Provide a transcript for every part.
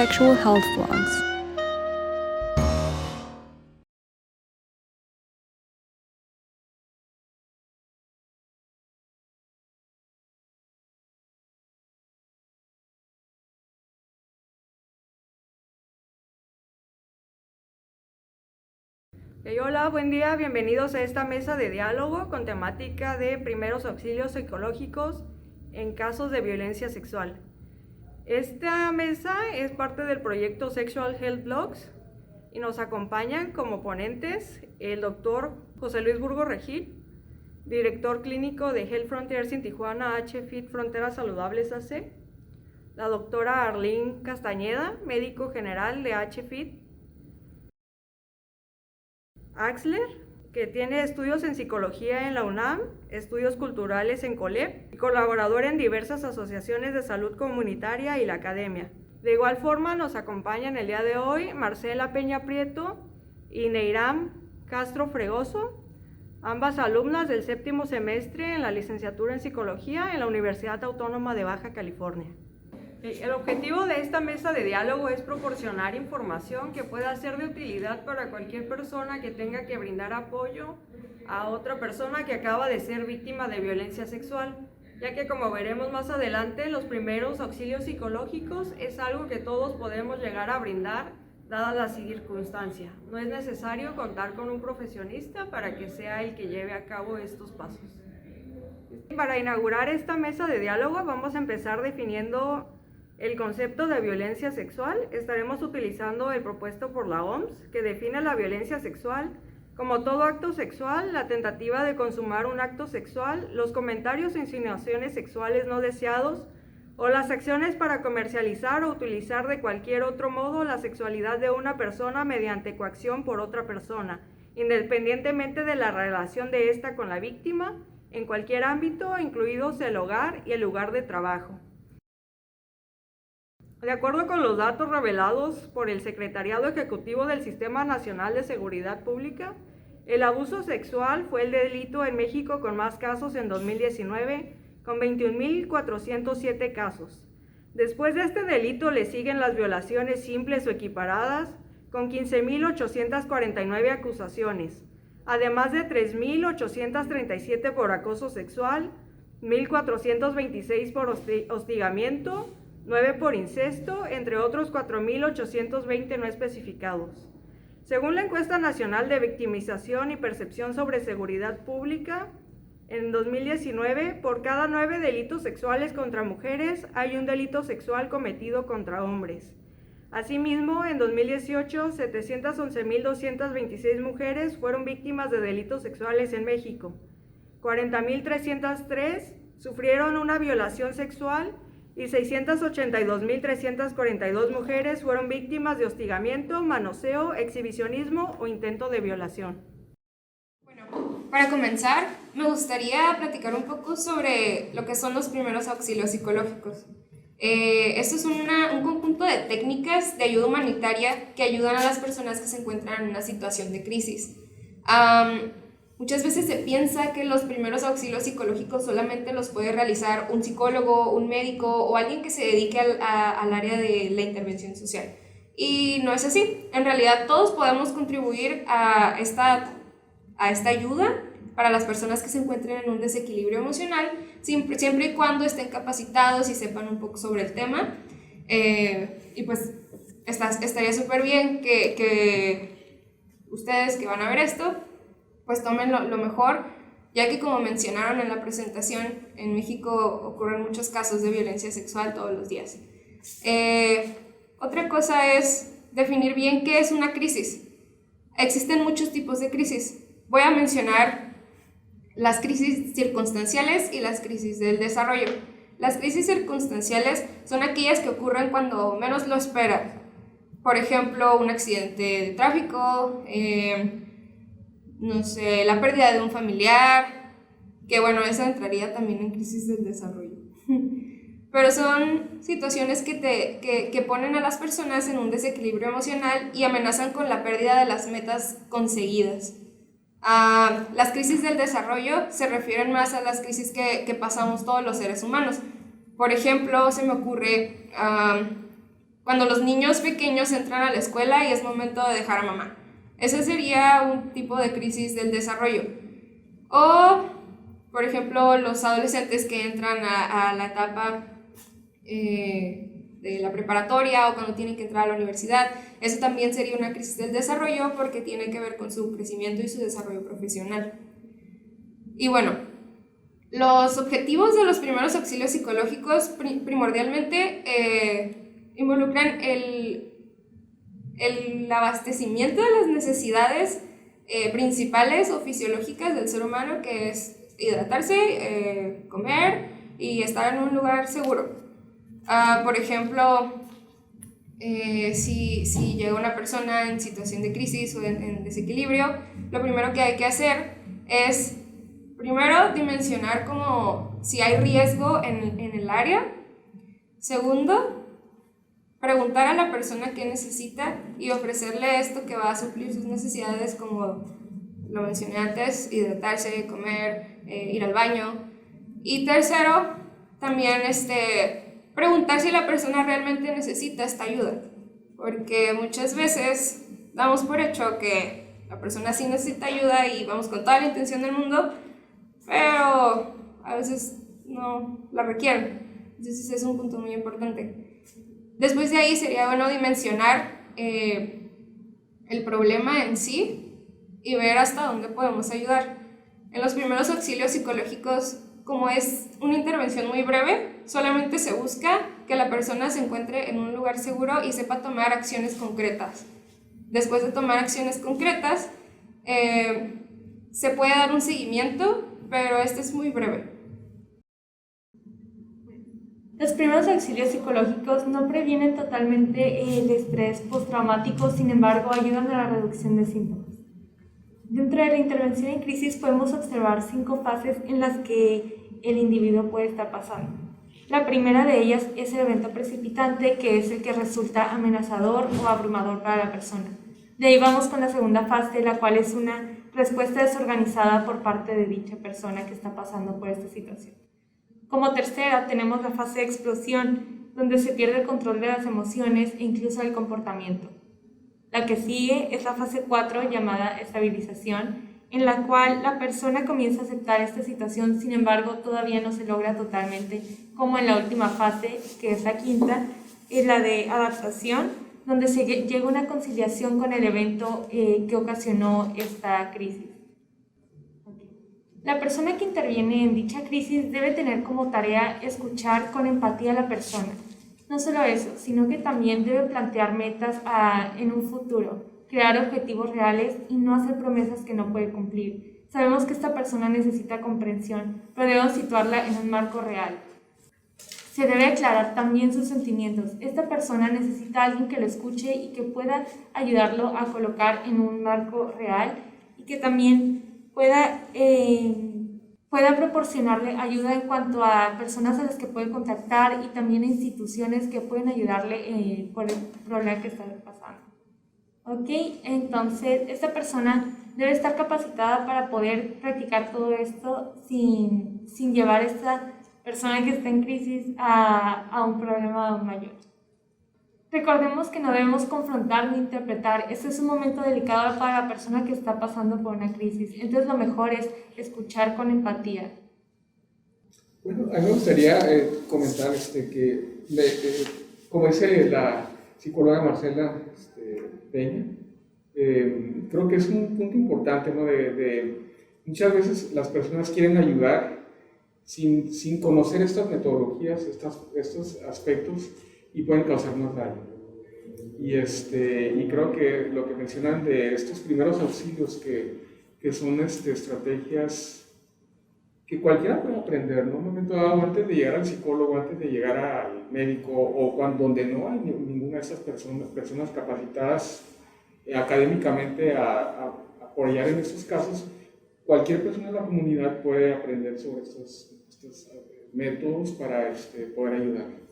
Sexual Health Vlogs. Hola, buen día, bienvenidos a esta mesa de diálogo con temática de primeros auxilios psicológicos en casos de violencia sexual. Esta mesa es parte del proyecto Sexual Health Vlogs y nos acompañan como ponentes el doctor José Luis Burgo Regil, director clínico de Health Frontiers en Tijuana, HFIT Fronteras Saludables AC, la doctora Arlene Castañeda, médico general de HFIT, Axler, que tiene estudios en psicología en la UNAM, estudios culturales en COLEP y colaborador en diversas asociaciones de salud comunitaria y la academia. De igual forma nos acompañan el día de hoy Marcela Peña Prieto y Neiram Castro Fregoso, ambas alumnas del 7º semestre en la licenciatura en psicología en la Universidad Autónoma de Baja California. El objetivo de esta mesa de diálogo es proporcionar información que pueda ser de utilidad para cualquier persona que tenga que brindar apoyo a otra persona que acaba de ser víctima de violencia sexual, ya que como veremos más adelante, los primeros auxilios psicológicos es algo que todos podemos llegar a brindar dadas las circunstancias. No es necesario contar con un profesionista para que sea el que lleve a cabo estos pasos. Para inaugurar esta mesa de diálogo vamos a empezar definiendo el concepto de violencia sexual. Estaremos utilizando el propuesto por la OMS, que define la violencia sexual como todo acto sexual, la tentativa de consumar un acto sexual, los comentarios o insinuaciones sexuales no deseados, o las acciones para comercializar o utilizar de cualquier otro modo la sexualidad de una persona mediante coacción por otra persona, independientemente de la relación de esta con la víctima, en cualquier ámbito, incluidos el hogar y el lugar de trabajo. De acuerdo con los datos revelados por el Secretariado Ejecutivo del Sistema Nacional de Seguridad Pública, el abuso sexual fue el delito en México con más casos en 2019, con 21.407 casos. Después de este delito le siguen las violaciones simples o equiparadas, con 15.849 acusaciones, además de 3.837 por acoso sexual, 1.426 por hostigamiento, 9 por incesto, entre otros 4.820 no especificados. Según la Encuesta Nacional de Victimización y Percepción sobre Seguridad Pública, en 2019, por cada 9 delitos sexuales contra mujeres, hay un delito sexual cometido contra hombres. Asimismo, en 2018, 711.226 mujeres fueron víctimas de delitos sexuales en México. 40.303 sufrieron una violación sexual y 682.342 mujeres fueron víctimas de hostigamiento, manoseo, exhibicionismo o intento de violación. Bueno, para comenzar, me gustaría platicar un poco sobre lo que son los primeros auxilios psicológicos. Esto es un conjunto de técnicas de ayuda humanitaria que ayudan a las personas que se encuentran en una situación de crisis. Muchas veces se piensa que los primeros auxilios psicológicos solamente los puede realizar un psicólogo, un médico o alguien que se dedique al área de la intervención social. Y no es así. En realidad todos podemos contribuir a esta ayuda para las personas que se encuentren en un desequilibrio emocional, siempre y cuando estén capacitados y sepan un poco sobre el tema. Y pues estaría súper bien que ustedes que van a ver esto, pues tomen lo mejor, ya que como mencionaron en la presentación, en México ocurren muchos casos de violencia sexual todos los días. Otra cosa es definir bien qué es una crisis. Existen muchos tipos de crisis. Voy a mencionar las crisis circunstanciales y las crisis del desarrollo. Las crisis circunstanciales son aquellas que ocurren cuando menos lo esperas. Por ejemplo, un accidente de tráfico, no sé, la pérdida de un familiar, que bueno, esa entraría también en crisis del desarrollo. Pero son situaciones que ponen a las personas en un desequilibrio emocional y amenazan con la pérdida de las metas conseguidas. Las crisis del desarrollo se refieren más a las crisis que pasamos todos los seres humanos. Por ejemplo, se me ocurre cuando los niños pequeños entran a la escuela y es momento de dejar a mamá. Ese sería un tipo de crisis del desarrollo. O, por ejemplo, los adolescentes que entran a la etapa de la preparatoria o cuando tienen que entrar a la universidad. Eso también sería una crisis del desarrollo porque tiene que ver con su crecimiento y su desarrollo profesional. Y bueno, los objetivos de los primeros auxilios psicológicos primordialmente involucran el abastecimiento de las necesidades principales o fisiológicas del ser humano, que es hidratarse, comer y estar en un lugar seguro. Por ejemplo, si llega una persona en situación de crisis o en desequilibrio, lo primero que hay que hacer es primero dimensionar como si hay riesgo en el área. Segundo, preguntar a la persona qué necesita y ofrecerle esto que va a suplir sus necesidades, como lo mencioné antes: hidratarse, comer, ir al baño. Y tercero, también preguntar si la persona realmente necesita esta ayuda, porque muchas veces damos por hecho que la persona sí necesita ayuda y vamos con toda la intención del mundo, pero a veces no la requieren. Entonces es un punto muy importante. Después de ahí sería bueno dimensionar el problema en sí y ver hasta dónde podemos ayudar. En los primeros auxilios psicológicos, como es una intervención muy breve, solamente se busca que la persona se encuentre en un lugar seguro y sepa tomar acciones concretas. Después de tomar acciones concretas, se puede dar un seguimiento, pero este es muy breve. Los primeros auxilios psicológicos no previenen totalmente el estrés postraumático, sin embargo, ayudan a la reducción de síntomas. Dentro de la intervención en crisis podemos observar 5 fases en las que el individuo puede estar pasando. La primera de ellas es el evento precipitante, que es el que resulta amenazador o abrumador para la persona. De ahí vamos con la segunda fase, la cual es una respuesta desorganizada por parte de dicha persona que está pasando por esta situación. Como tercera tenemos la fase de explosión, donde se pierde el control de las emociones e incluso el comportamiento. La que sigue es la fase 4, llamada estabilización, en la cual la persona comienza a aceptar esta situación, sin embargo todavía no se logra totalmente, como en la última fase, que es la quinta, es la de adaptación, donde se llega a una conciliación con el evento que ocasionó esta crisis. La persona que interviene en dicha crisis debe tener como tarea escuchar con empatía a la persona. No solo eso, sino que también debe plantear metas en un futuro, crear objetivos reales y no hacer promesas que no puede cumplir. Sabemos que esta persona necesita comprensión, pero debemos situarla en un marco real. Se debe aclarar también sus sentimientos. Esta persona necesita a alguien que lo escuche y que pueda ayudarlo a colocar en un marco real y que también pueda proporcionarle ayuda en cuanto a personas a las que puede contactar y también a instituciones que pueden ayudarle por el problema que está pasando. Ok, entonces esta persona debe estar capacitada para poder practicar todo esto sin llevar a esta persona que está en crisis a un problema aún mayor. Recordemos que no debemos confrontar ni interpretar. Este es un momento delicado para la persona que está pasando por una crisis. Entonces lo mejor es escuchar con empatía. Bueno, a mí me gustaría comentar que, como dice la psicóloga Marcela Peña, creo que es un punto importante, ¿no? Muchas veces las personas quieren ayudar sin conocer estas metodologías, estos aspectos, y pueden causarnos daño. Y creo que lo que mencionan de estos primeros auxilios, que son estrategias que cualquiera puede aprender, ¿no? En un momento dado, antes de llegar al psicólogo, antes de llegar al médico, o donde no hay ninguna de estas personas capacitadas académicamente a apoyar en estos casos, cualquier persona de la comunidad puede aprender sobre estos métodos para poder ayudar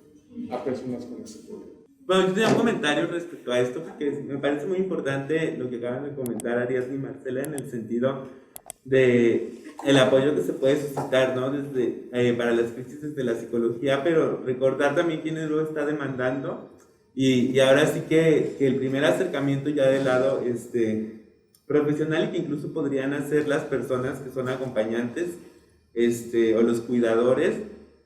a personas con este problema. Bueno, yo tenía un comentario respecto a esto, porque me parece muy importante lo que acaban de comentar Ariadna y Marcela, en el sentido de el apoyo que se puede suscitar, ¿no? Para las crisis desde la psicología, pero recordar también quién lo está demandando Y ahora sí que el primer acercamiento ya del lado profesional, y que incluso podrían hacer las personas que son acompañantes o los cuidadores,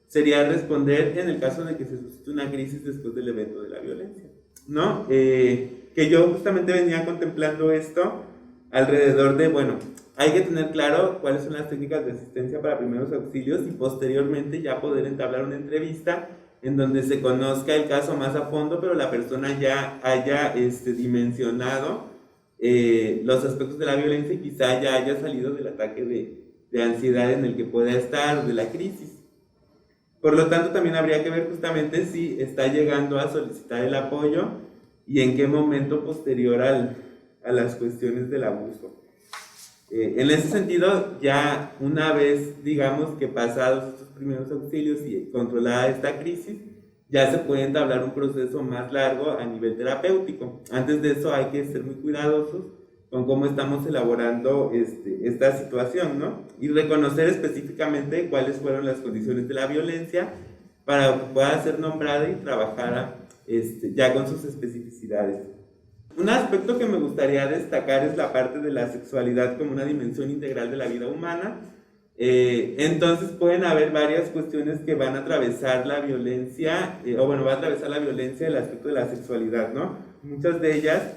sería responder en el caso de que se suscite una crisis después del evento de la violencia, ¿no? Que yo justamente venía contemplando esto alrededor de, bueno, hay que tener claro cuáles son las técnicas de asistencia para primeros auxilios y posteriormente ya poder entablar una entrevista en donde se conozca el caso más a fondo, pero la persona ya haya dimensionado los aspectos de la violencia y quizá ya haya salido del ataque de ansiedad en el que pueda estar, de la crisis. Por lo tanto, también habría que ver justamente si está llegando a solicitar el apoyo y en qué momento posterior a las cuestiones del abuso. En ese sentido, ya una vez, digamos que pasados estos primeros auxilios y controlada esta crisis, ya se puede entablar un proceso más largo a nivel terapéutico. Antes de eso hay que ser muy cuidadosos con cómo estamos elaborando esta situación, ¿no? Y reconocer específicamente cuáles fueron las condiciones de la violencia para que pueda ser nombrada y trabajara ya con sus especificidades. Un aspecto que me gustaría destacar es la parte de la sexualidad como una dimensión integral de la vida humana. Entonces pueden haber varias cuestiones que van a atravesar la violencia, va a atravesar la violencia el aspecto de la sexualidad, ¿no? Muchas de ellas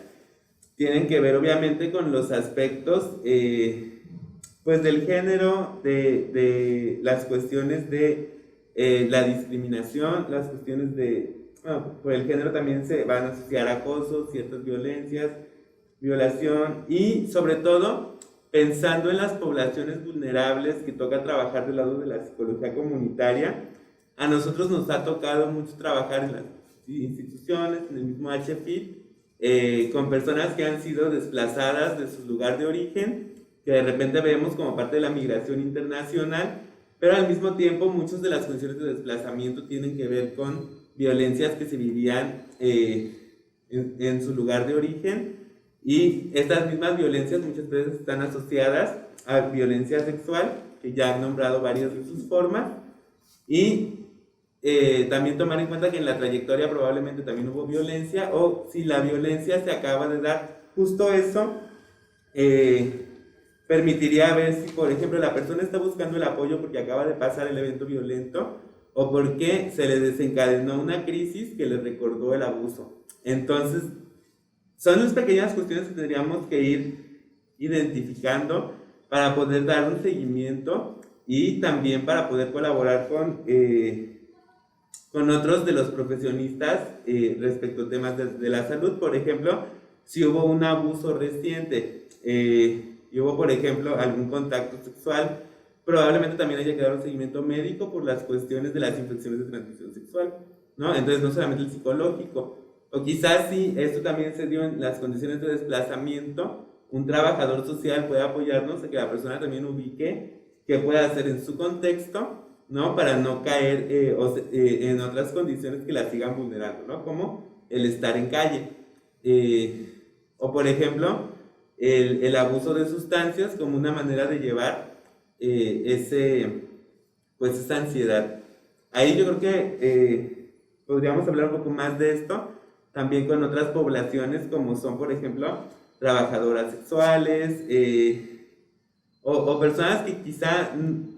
tienen que ver obviamente con los aspectos pues del género, de las cuestiones de la discriminación, las cuestiones por el género también se van a asociar acoso, ciertas violencias, violación y sobre todo pensando en las poblaciones vulnerables que toca trabajar del lado de la psicología comunitaria. A nosotros nos ha tocado mucho trabajar en las instituciones, en el mismo HFIT, con personas que han sido desplazadas de su lugar de origen, que de repente vemos como parte de la migración internacional, pero al mismo tiempo muchas de las condiciones de desplazamiento tienen que ver con violencias que se vivían en su lugar de origen, y estas mismas violencias muchas veces están asociadas a violencia sexual, que ya han nombrado varias de sus formas, y también tomar en cuenta que en la trayectoria probablemente también hubo violencia, o si la violencia se acaba de dar, justo eso permitiría ver si, por ejemplo, la persona está buscando el apoyo porque acaba de pasar el evento violento o porque se le desencadenó una crisis que le recordó el abuso. Entonces, son las pequeñas cuestiones que tendríamos que ir identificando para poder dar un seguimiento y también para poder colaborar con otros de los profesionistas respecto a temas de la salud. Por ejemplo, si hubo un abuso reciente y hubo, por ejemplo, algún contacto sexual, probablemente también haya que dar un seguimiento médico por las cuestiones de las infecciones de transmisión sexual, ¿no? Entonces, no solamente el psicológico. O quizás si esto también se dio en las condiciones de desplazamiento, un trabajador social puede apoyarnos a que la persona también ubique qué puede hacer en su contexto, ¿no? Para no caer en otras condiciones que la sigan vulnerando, ¿no? Como el estar en calle. O por ejemplo, el abuso de sustancias como una manera de llevar esa ansiedad. Ahí yo creo que podríamos hablar un poco más de esto, también con otras poblaciones como son, por ejemplo, trabajadoras sexuales, o personas que quizá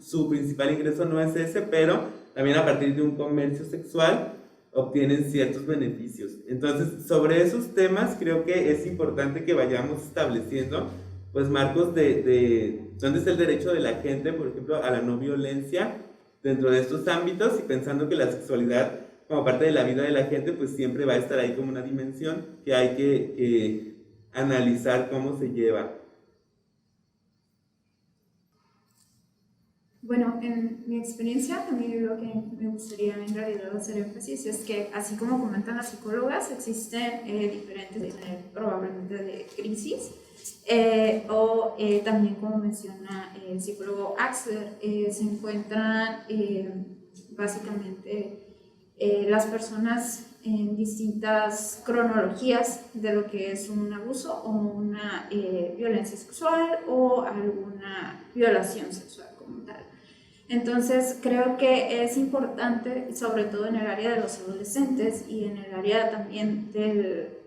su principal ingreso no es ese, pero también a partir de un comercio sexual obtienen ciertos beneficios. Entonces, sobre esos temas creo que es importante que vayamos estableciendo pues marcos de dónde está el derecho de la gente, por ejemplo, a la no violencia dentro de estos ámbitos, y pensando que la sexualidad como parte de la vida de la gente pues siempre va a estar ahí como una dimensión que hay que analizar cómo se lleva. Bueno, en mi experiencia, a mí lo que me gustaría en realidad hacer énfasis es que, así como comentan las psicólogas, existen diferentes niveles probablemente de crisis, o también, como menciona el psicólogo Axler, se encuentran básicamente las personas en distintas cronologías de lo que es un abuso o una violencia sexual o alguna violación sexual como tal. Entonces creo que es importante, sobre todo en el área de los adolescentes y en el área también de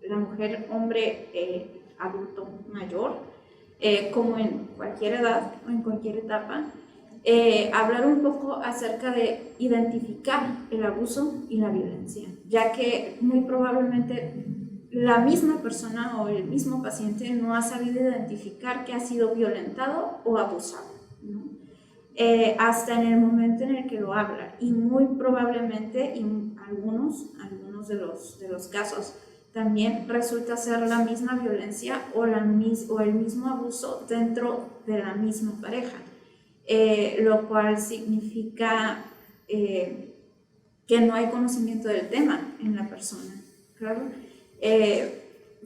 la mujer, hombre, adulto mayor, como en cualquier edad o en cualquier etapa, hablar un poco acerca de identificar el abuso y la violencia, ya que muy probablemente la misma persona o el mismo paciente no ha sabido identificar que ha sido violentado o abusado, ¿no? Hasta en el momento en el que lo habla, y muy probablemente, y algunos de los casos, también resulta ser la misma violencia o el mismo abuso dentro de la misma pareja, lo cual significa que no hay conocimiento del tema en la persona, claro.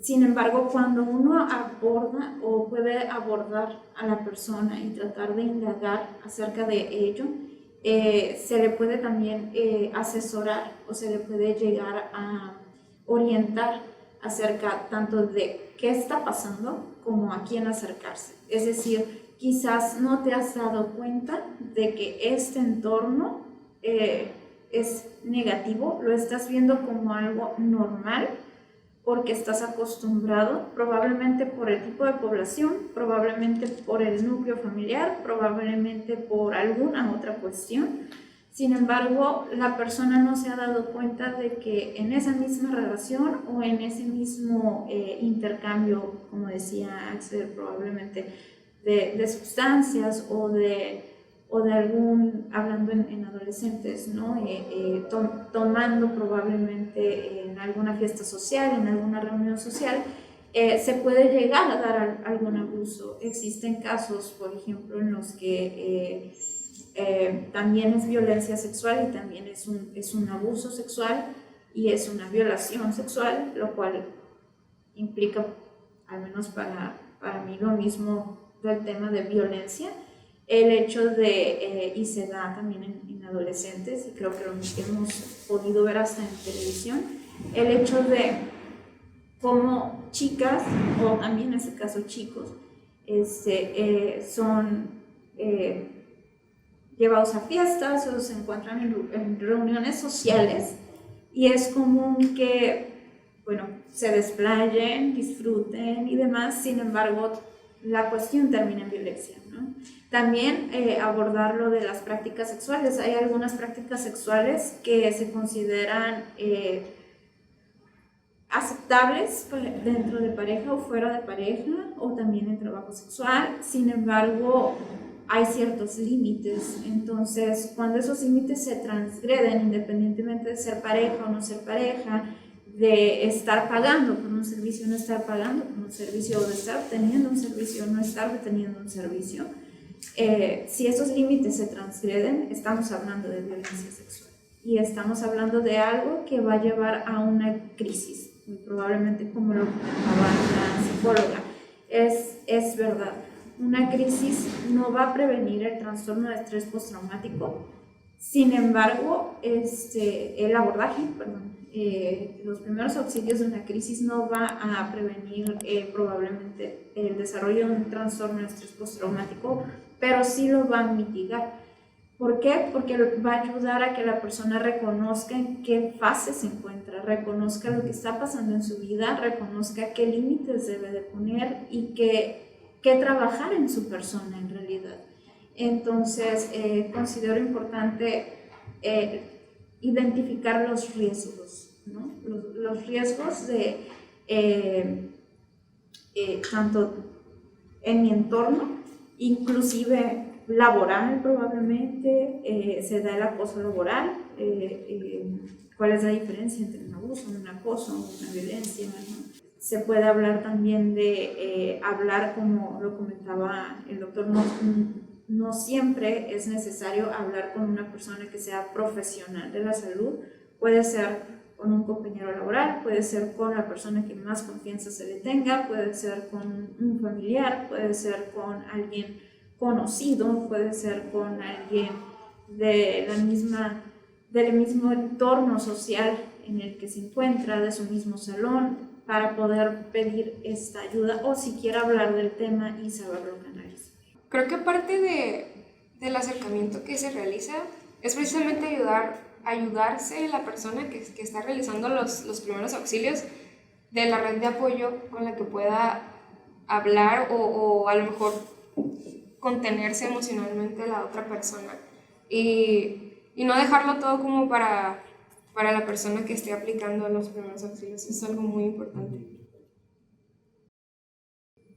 Sin embargo, cuando uno aborda o puede abordar a la persona y tratar de indagar acerca de ello, se le puede también asesorar o se le puede llegar a orientar acerca tanto de qué está pasando como a quién acercarse. Es decir, quizás no te has dado cuenta de que este entorno es negativo, lo estás viendo como algo normal porque estás acostumbrado, probablemente por el tipo de población, probablemente por el núcleo familiar, probablemente por alguna otra cuestión. Sin embargo, la persona no se ha dado cuenta de que en esa misma relación o en ese mismo intercambio, como decía Axel, probablemente de sustancias o de algún, hablando en adolescentes, ¿no? Tomando probablemente en alguna fiesta social, en alguna reunión social, se puede llegar a dar algún abuso. Existen casos, por ejemplo, en los que también es violencia sexual y también es un abuso sexual y es una violación sexual, lo cual implica, al menos para mí, lo mismo del tema de violencia. El hecho de, y se da también en adolescentes, y creo que lo hemos podido ver hasta en televisión, el hecho de cómo chicas, o también en ese caso chicos, son llevados a fiestas o se encuentran en reuniones sociales, y es común que, bueno, se desplayen, disfruten y demás. Sin embargo, la cuestión termina en violencia, ¿no? También abordar lo de las prácticas sexuales. Hay algunas prácticas sexuales que se consideran aceptables dentro de pareja o fuera de pareja, o también en trabajo sexual. Sin embargo, hay ciertos límites. Entonces, cuando esos límites se transgreden, independientemente de ser pareja o no ser pareja, de estar pagando por un servicio, no estar pagando por un servicio, o de estar obteniendo un servicio, no estar obteniendo un servicio, si esos límites se transgreden, estamos hablando de violencia sexual y estamos hablando de algo que va a llevar a una crisis, muy probablemente, como lo comentaba la psicóloga. Es verdad, una crisis no va a prevenir el trastorno de estrés postraumático. Sin embargo, el abordaje, los primeros auxilios de una crisis no va a prevenir probablemente el desarrollo de un trastorno de estrés postraumático, pero sí lo va a mitigar. ¿Por qué? Porque va a ayudar a que la persona reconozca en qué fase se encuentra, reconozca lo que está pasando en su vida, reconozca qué límites debe de poner y qué trabajar en su persona en realidad. Entonces, considero importante identificar los riesgos, ¿no? Los riesgos de tanto en mi entorno, inclusive laboral probablemente, se da el acoso laboral, cuál es la diferencia entre un abuso, un acoso, una violencia, ¿no? Se puede hablar también de hablar, como lo comentaba el doctor, no siempre es necesario hablar con una persona que sea profesional de la salud. Puede ser con un compañero laboral, puede ser con la persona que más confianza se le tenga, puede ser con un familiar, puede ser con alguien conocido, puede ser con alguien del mismo entorno social en el que se encuentra, de su mismo salón, para poder pedir esta ayuda o siquiera hablar del tema y saberlo canalizar. Creo que parte del acercamiento que se realiza es precisamente ayudarse la persona que está realizando los primeros auxilios de la red de apoyo con la que pueda hablar o a lo mejor contenerse emocionalmente la otra persona y no dejarlo todo como para la persona que esté aplicando los primeros auxilios. Es algo muy importante.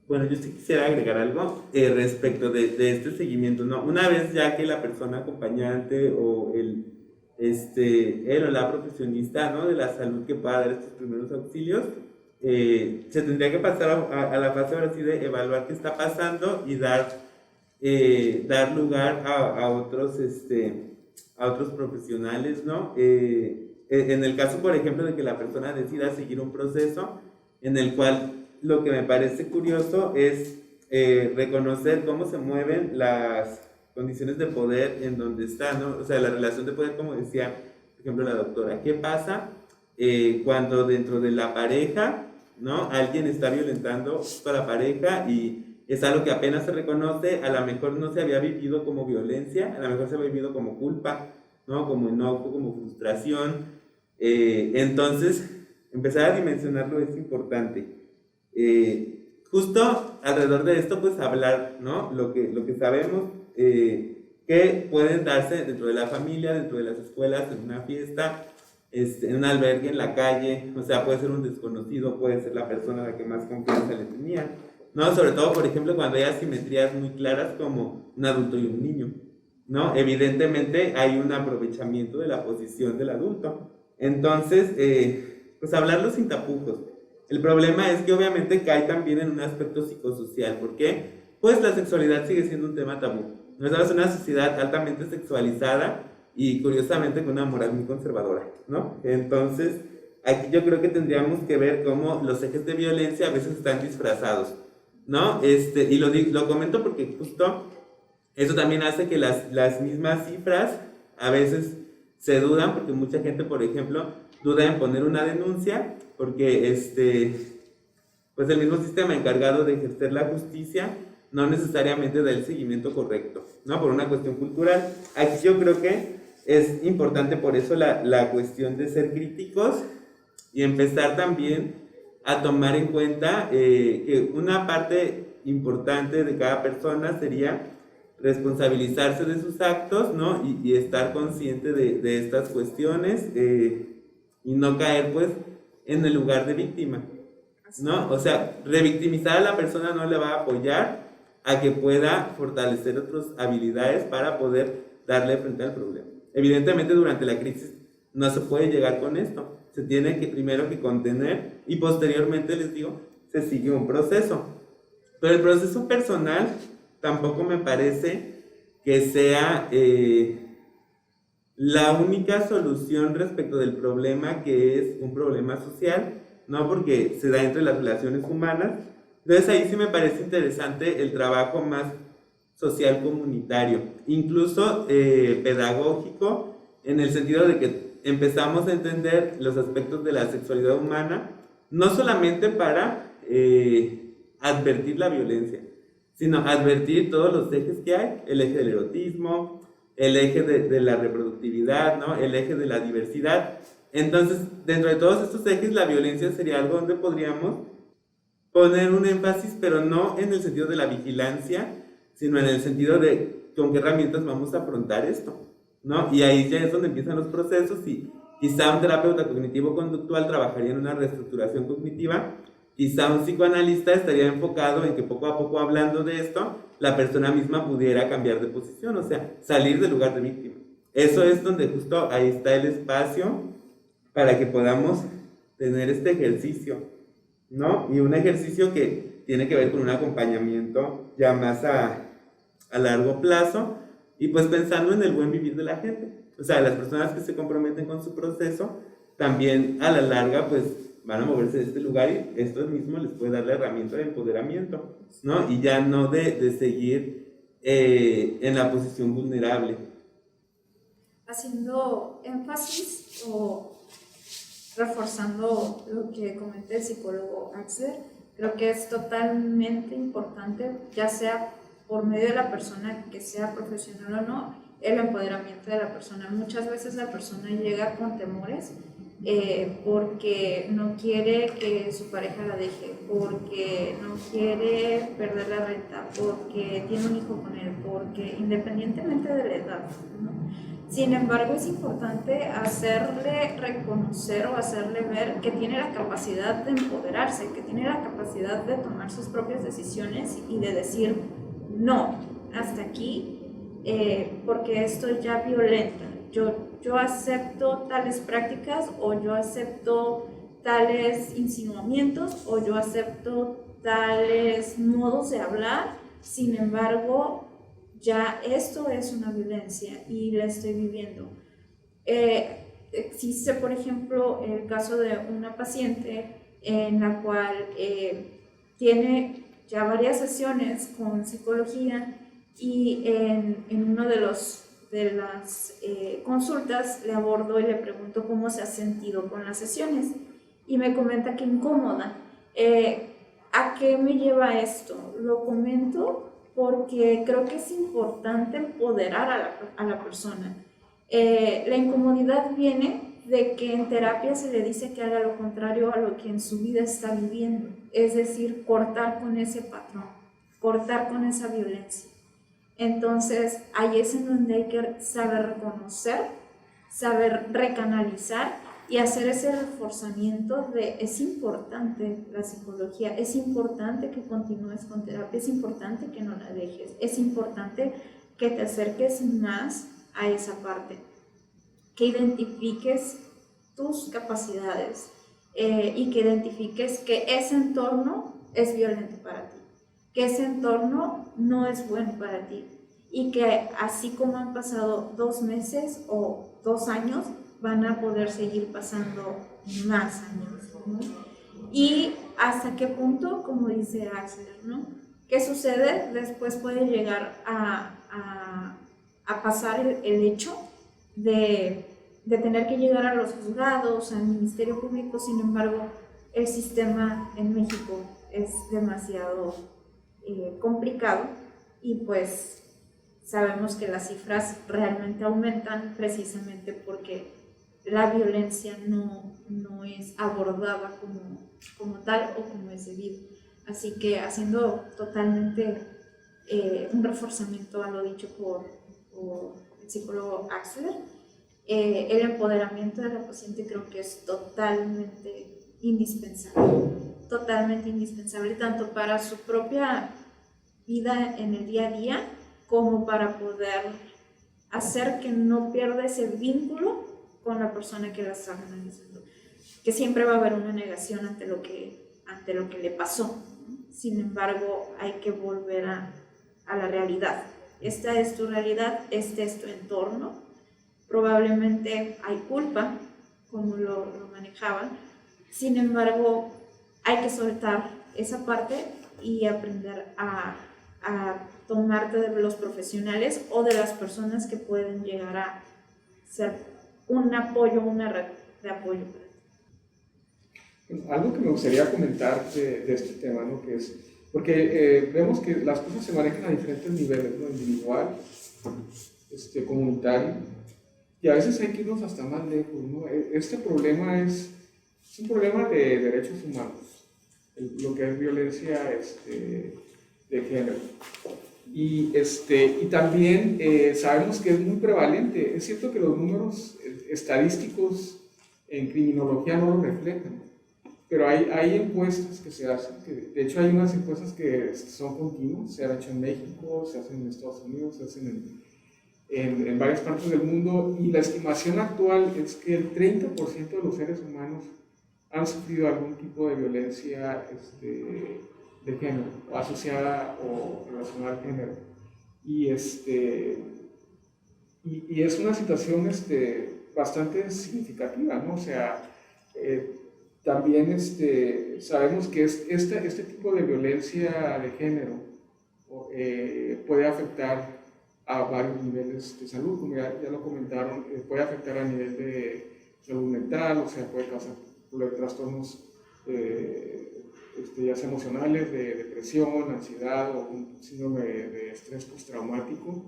Bueno, yo sí quisiera agregar algo respecto de este seguimiento, ¿no? Una vez ya que la persona acompañante o él o la profesionista, ¿no?, de la salud que pueda dar estos primeros auxilios, se tendría que pasar a la fase ahora sí de evaluar qué está pasando y dar lugar a otros profesionales, ¿no? En el caso, por ejemplo, de que la persona decida seguir un proceso en el cual lo que me parece curioso es reconocer cómo se mueven las condiciones de poder en donde está, ¿no? O sea, la relación de poder, como decía, por ejemplo, la doctora. ¿Qué pasa cuando dentro de la pareja, ¿no?, alguien está violentando a la pareja y es algo que apenas se reconoce? A lo mejor no se había vivido como violencia, a lo mejor se había vivido como culpa, ¿no?, como enojo, como frustración. Entonces, empezar a dimensionarlo es importante. Justo alrededor de esto, pues hablar, ¿no?, lo que sabemos que pueden darse dentro de la familia, dentro de las escuelas, en una fiesta, en un albergue, en la calle. O sea, puede ser un desconocido, puede ser la persona a la que más confianza le tenía, ¿no? Sobre todo, por ejemplo, cuando hay asimetrías muy claras como un adulto y un niño, ¿no? Evidentemente hay un aprovechamiento de la posición del adulto. Entonces, pues hablarlo sin tapujos. El problema es que obviamente cae también en un aspecto psicosocial. ¿Por qué? Pues la sexualidad sigue siendo un tema tabú. Nosotros somos una sociedad altamente sexualizada y curiosamente con una moral muy conservadora, ¿no? Entonces, aquí yo creo que tendríamos que ver cómo los ejes de violencia a veces están disfrazados, ¿no? Y lo comento porque justo eso también hace que las mismas cifras a veces se dudan, porque mucha gente, por ejemplo, duda en poner una denuncia, porque pues el mismo sistema encargado de ejercer la justicia no necesariamente da el seguimiento correcto, ¿no? Por una cuestión cultural. Aquí yo creo que es importante por eso la cuestión de ser críticos y empezar también a tomar en cuenta que una parte importante de cada persona sería responsabilizarse de sus actos, ¿no? Y estar consciente de estas cuestiones y no caer pues en el lugar de víctima, ¿no? O sea, revictimizar a la persona no le va a apoyar a que pueda fortalecer otras habilidades para poder darle frente al problema. Evidentemente durante la crisis no se puede llegar con esto, se tiene que primero que contener y posteriormente, les digo, se sigue un proceso. Pero el proceso personal tampoco me parece que sea la única solución respecto del problema, que es un problema social, ¿no? Porque se da entre las relaciones humanas. Entonces ahí sí me parece interesante el trabajo más social comunitario, incluso pedagógico, en el sentido de que empezamos a entender los aspectos de la sexualidad humana, no solamente para advertir la violencia, sino advertir todos los ejes que hay, el eje del erotismo, el eje de la reproductividad, ¿no?, el eje de la diversidad. Entonces, dentro de todos estos ejes, la violencia sería algo donde podríamos poner un énfasis, pero no en el sentido de la vigilancia, sino en el sentido de con qué herramientas vamos a afrontar esto, ¿no? Y ahí ya es donde empiezan los procesos, y quizá un terapeuta cognitivo-conductual trabajaría en una reestructuración cognitiva, quizá un psicoanalista estaría enfocado en que poco a poco, hablando de esto, la persona misma pudiera cambiar de posición, o sea, salir del lugar de víctima. Eso es donde justo ahí está el espacio para que podamos tener este ejercicio, ¿no? Y un ejercicio que tiene que ver con un acompañamiento ya más a largo plazo, y pues pensando en el buen vivir de la gente. O sea, las personas que se comprometen con su proceso también a la larga pues van a moverse de este lugar, y esto mismo les puede dar la herramienta de empoderamiento, ¿no? Y ya no de seguir en la posición vulnerable. Haciendo énfasis o reforzando lo que comenta el psicólogo Axler, creo que es totalmente importante, ya sea por medio de la persona, que sea profesional o no, el empoderamiento de la persona. Muchas veces la persona llega con temores porque no quiere que su pareja la deje, porque no quiere perder la renta, porque tiene un hijo con él, porque independientemente de la edad, ¿no? Sin embargo, es importante hacerle reconocer o hacerle ver que tiene la capacidad de empoderarse, que tiene la capacidad de tomar sus propias decisiones y de decir no, hasta aquí, porque esto ya violenta. Yo acepto tales prácticas, o yo acepto tales insinuamientos, o yo acepto tales modos de hablar. Sin embargo, ya esto es una violencia y la estoy viviendo. Existe, por ejemplo, el caso de una paciente en la cual tiene ya varias sesiones con psicología, y en uno de las consultas le abordo y le pregunto cómo se ha sentido con las sesiones, y me comenta que incómoda. ¿A qué me lleva esto? Lo comento porque creo que es importante empoderar a la persona. La incomodidad viene de que en terapia se le dice que haga lo contrario a lo que en su vida está viviendo, es decir, cortar con ese patrón, cortar con esa violencia. Entonces, ahí es en donde hay que saber reconocer, saber recanalizar y hacer ese reforzamiento de es importante la psicología, es importante que continúes con terapia, es importante que no la dejes, es importante que te acerques más a esa parte, que identifiques tus capacidades y que identifiques que ese entorno es violento para ti, que ese entorno no es bueno para ti, y que así como han pasado 2 meses o 2 años, van a poder seguir pasando más años, ¿no? Y hasta qué punto, como dice Axel, ¿no? ¿Qué sucede? Después puede llegar a pasar el hecho de tener que llegar a los juzgados, al Ministerio Público. Sin embargo, el sistema en México es demasiado complicado, y pues sabemos que las cifras realmente aumentan precisamente porque la violencia no es abordada como tal o como es debido. Así que, haciendo totalmente un reforzamiento a lo dicho por el psicólogo Axler, el empoderamiento de la paciente creo que es totalmente indispensable, tanto para su propia vida en el día a día, como para poder hacer que no pierda ese vínculo con la persona que la está analizando, que siempre va a haber una negación ante lo que le pasó. Sin embargo, hay que volver a la realidad. Esta es tu realidad, este es tu entorno. Probablemente hay culpa, como lo manejaban. Sin embargo, hay que soltar esa parte y aprender a tomarte de los profesionales o de las personas que pueden llegar a ser un apoyo, una red de apoyo. Algo que me gustaría comentar de este tema, ¿no? Que es, porque vemos que las cosas se manejan a diferentes niveles, ¿no? Individual, comunitario, y a veces hay que irnos hasta más lejos, ¿no? Este problema es un problema de derechos humanos, lo que es violencia de género. Y también sabemos que es muy prevalente. Es cierto que los números estadísticos en criminología no lo reflejan, pero hay encuestas que se hacen, de hecho hay unas encuestas que son continuas, se han hecho en México, se hacen en Estados Unidos, se hacen en varias partes del mundo, y la estimación actual es que el 30% de los seres humanos han sufrido algún tipo de violencia de género, asociada o relacionada al género. Y es una situación bastante significativa, ¿no? O sea, también sabemos que este tipo de violencia de género puede afectar a varios niveles de salud, como ya lo comentaron, puede afectar a nivel de salud mental, o sea, puede causar trastornos ya sea emocionales, de depresión, ansiedad o un síndrome de estrés postraumático.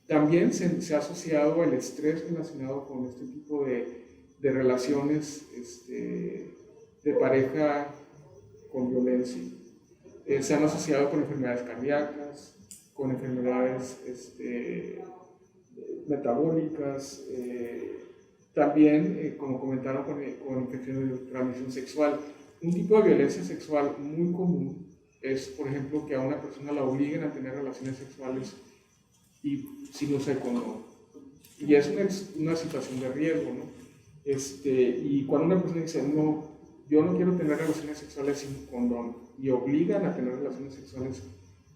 También se ha asociado el estrés relacionado con este tipo de relaciones de pareja con violencia. Se han asociado con enfermedades cardíacas, con enfermedades metabólicas, también, como comentaron, con infecciones de transmisión sexual. Un tipo de violencia sexual muy común es, por ejemplo, que a una persona la obliguen a tener relaciones sexuales y sin uso de condón. Y es una situación de riesgo, ¿no? Y cuando una persona dice, no, yo no quiero tener relaciones sexuales sin condón, y obligan a tener relaciones sexuales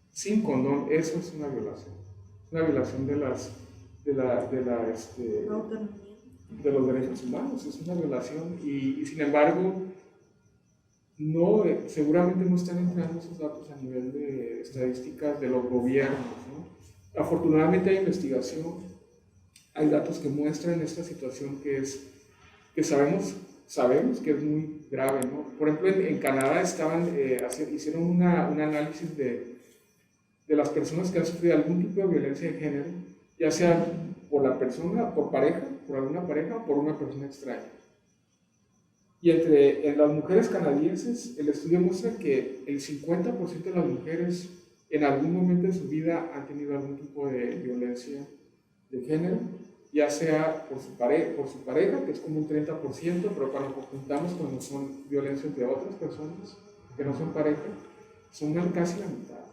sin condón, eso es una violación. Una violación de los derechos humanos, es una violación, y sin embargo, no, seguramente no están entrando esos datos a nivel de estadísticas de los gobiernos, ¿no? Afortunadamente hay investigación, hay datos que muestran esta situación que sabemos que es muy grave, ¿no? Por ejemplo, en Canadá hicieron un análisis de las personas que han sufrido algún tipo de violencia de género, ya sea por la persona, por alguna pareja o por una persona extraña. Y en las mujeres canadienses, el estudio muestra que el 50% de las mujeres en algún momento de su vida han tenido algún tipo de violencia de género, ya sea por su pareja, que es como un 30%, pero cuando conjuntamos cuando son violencias de otras personas que no son pareja, son casi la mitad.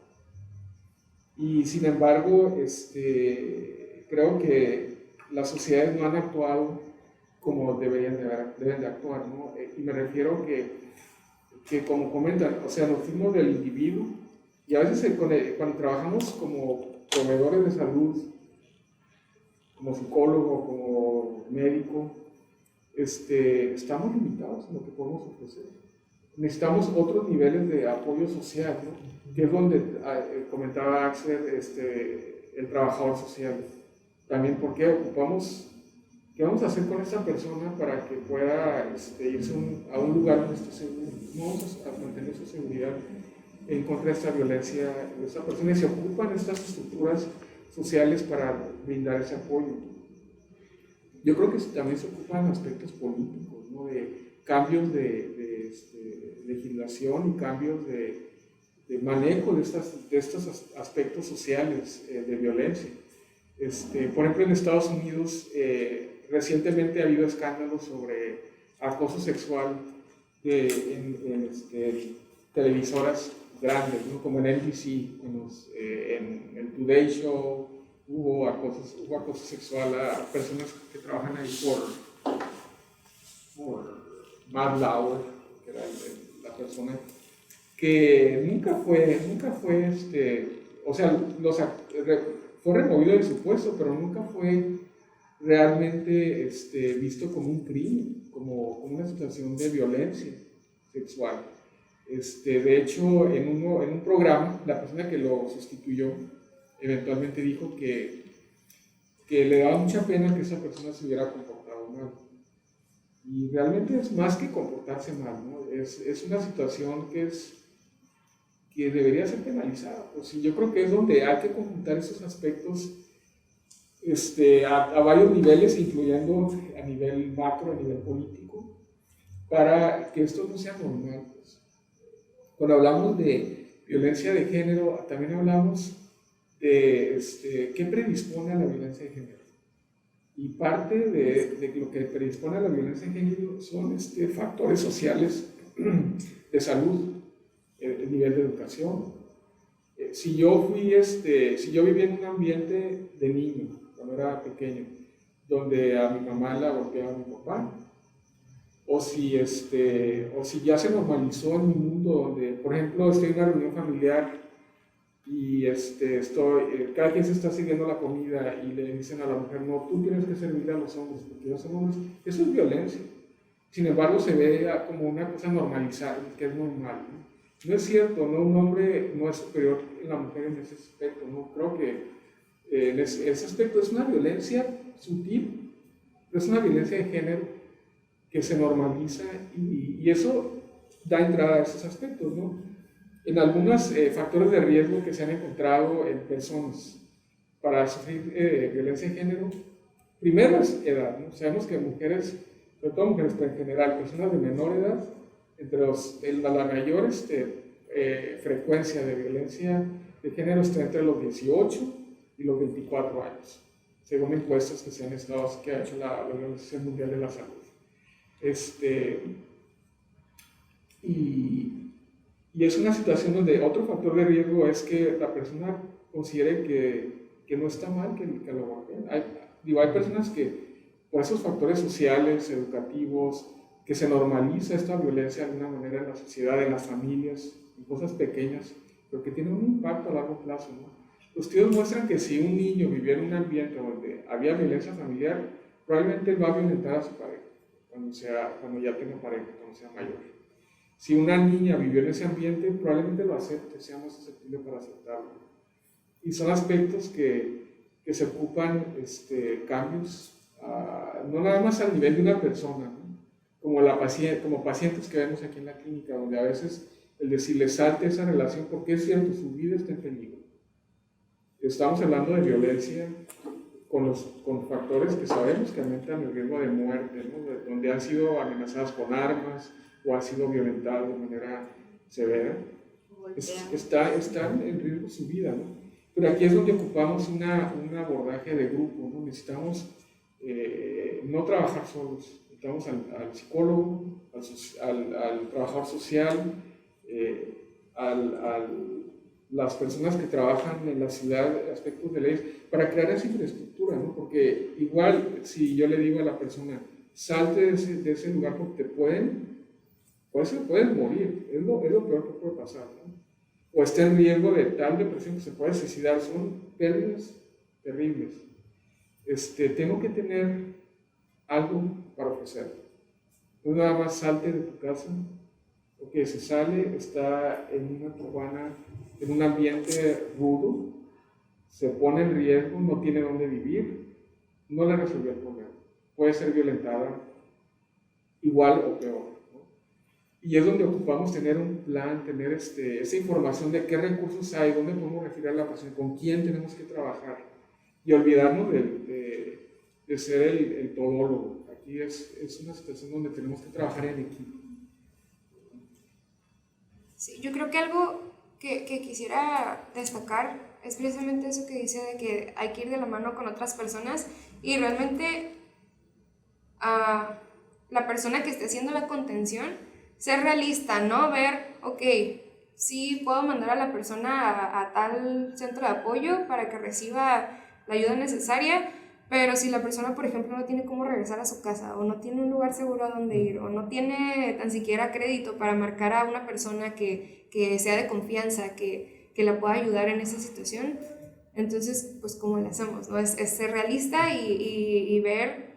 Y sin embargo, creo que las sociedades no han actuado como deben de actuar, ¿no? Y me refiero que como comentan, o sea, nos fuimos del individuo, y a veces cuando trabajamos como proveedores de salud, como psicólogo, como médico, estamos limitados en lo que podemos ofrecer. Necesitamos otros niveles de apoyo social, ¿no? Que es donde comentaba Axel, el trabajador social. También, ¿qué vamos a hacer con esta persona para que pueda irse a un lugar donde esté seguro? Vamos a mantener su seguridad en contra de esta violencia de esta persona, y se ocupan estas estructuras sociales para brindar ese apoyo. Yo creo que también se ocupan aspectos políticos, ¿no? De cambios de legislación y cambios de manejo de estos aspectos sociales de violencia. Por ejemplo, en Estados Unidos recientemente ha habido escándalos sobre acoso sexual en televisoras grandes, ¿no? Como en NBC, en el Today Show, hubo acoso sexual a personas que trabajan ahí por Matt Lauer, que era la persona que nunca fue o sea, fue removido de su puesto, pero nunca fue realmente visto como un crimen, como una situación de violencia sexual. De hecho, en un programa, la persona que lo sustituyó eventualmente dijo que le daba mucha pena que esa persona se hubiera comportado mal. Y realmente es más que comportarse mal, ¿no? Es una situación que debería ser penalizada. Pues, y yo creo que es donde hay que conjuntar esos aspectos a varios niveles, incluyendo a nivel macro, a nivel político, para que esto no sea normal. Pues. Cuando hablamos de violencia de género, también hablamos de qué predispone a la violencia de género. Y parte de lo que predispone a la violencia de género son factores sociales de salud, el nivel de educación. Si yo viví en un ambiente de niño, cuando era pequeño, donde a mi mamá la golpeaba a mi papá, o si ya se normalizó en mi mundo, donde, por ejemplo, estoy en una reunión familiar y cada quien se está sirviendo la comida y le dicen a la mujer, no, tú tienes que servirle a los hombres porque ellos son hombres. Eso es violencia. Sin embargo, se ve como una cosa normalizada, que es normal, ¿no? No es cierto, ¿no? Un hombre no es superior a la mujer en ese aspecto, ¿no? Creo que ese aspecto es una violencia sutil, es una violencia de género que se normaliza, y eso da entrada a esos aspectos, ¿no? En algunos factores de riesgo que se han encontrado en personas para sufrir violencia de género, primero es edad, ¿no? Sabemos que mujeres, sobre todo mujeres, pero en general, personas de menor edad, la mayor frecuencia de violencia de género está entre los 18 y los 24 años, según encuestas que ha hecho la Organización Mundial de la Salud. Y es una situación donde otro factor de riesgo es que la persona considere que no está mal que lo golpeen. Hay personas que por esos factores sociales, educativos, que se normaliza esta violencia de alguna manera en la sociedad, en las familias, en cosas pequeñas, pero que tienen un impacto a largo plazo, ¿no? Los estudios muestran que si un niño vivía en un ambiente donde había violencia familiar, probablemente él va a violentar a su pareja cuando ya tenga pareja, cuando sea mayor. Si una niña vivió en ese ambiente, probablemente lo acepte, sea más susceptible para aceptarlo. Y son aspectos que se ocupan cambios, no nada más al nivel de una persona, ¿no? Como pacientes que vemos aquí en la clínica, donde a veces el decirle salte esa relación, porque es cierto, su vida está en peligro. Estamos hablando de violencia con factores que sabemos que aumentan el riesgo de muerte, ¿no? Donde han sido amenazadas con armas o han sido violentadas de manera severa. Están en riesgo su vida, ¿no? Pero aquí es donde ocupamos un abordaje de grupo, ¿no? Necesitamos no trabajar solos, necesitamos al psicólogo, al trabajador social, las personas que trabajan en la ciudad, aspectos de leyes, para crear esa infraestructura, ¿no? Porque igual si yo le digo a la persona, salte de ese lugar porque puedes morir, es lo peor que puede pasar, ¿no? O está en riesgo de tal depresión que se puede suicidar, son pérdidas terribles. Tengo que tener algo para ofrecer. No nada más salte de tu casa, porque se sale, está en una urbana, en un ambiente rudo, se pone en riesgo, no tiene dónde vivir, no le resolvió el problema. Puede ser violentada igual o peor, ¿no? Y es donde ocupamos tener un plan, tener esa información de qué recursos hay, dónde podemos referir a la persona, con quién tenemos que trabajar y olvidarnos de ser el todólogo. Aquí es una situación donde tenemos que trabajar en equipo. Sí, yo creo que algo que quisiera destacar es precisamente eso que dice de que hay que ir de la mano con otras personas y realmente la persona que esté haciendo la contención, ser realista, ¿no? Ver, ok, sí puedo mandar a la persona a tal centro de apoyo para que reciba la ayuda necesaria, pero si la persona, por ejemplo, no tiene cómo regresar a su casa o no tiene un lugar seguro a donde ir o no tiene tan siquiera crédito para marcar a una persona que sea de confianza, que la pueda ayudar en esa situación, entonces, pues, ¿cómo le hacemos? ¿No? Es ser realista y ver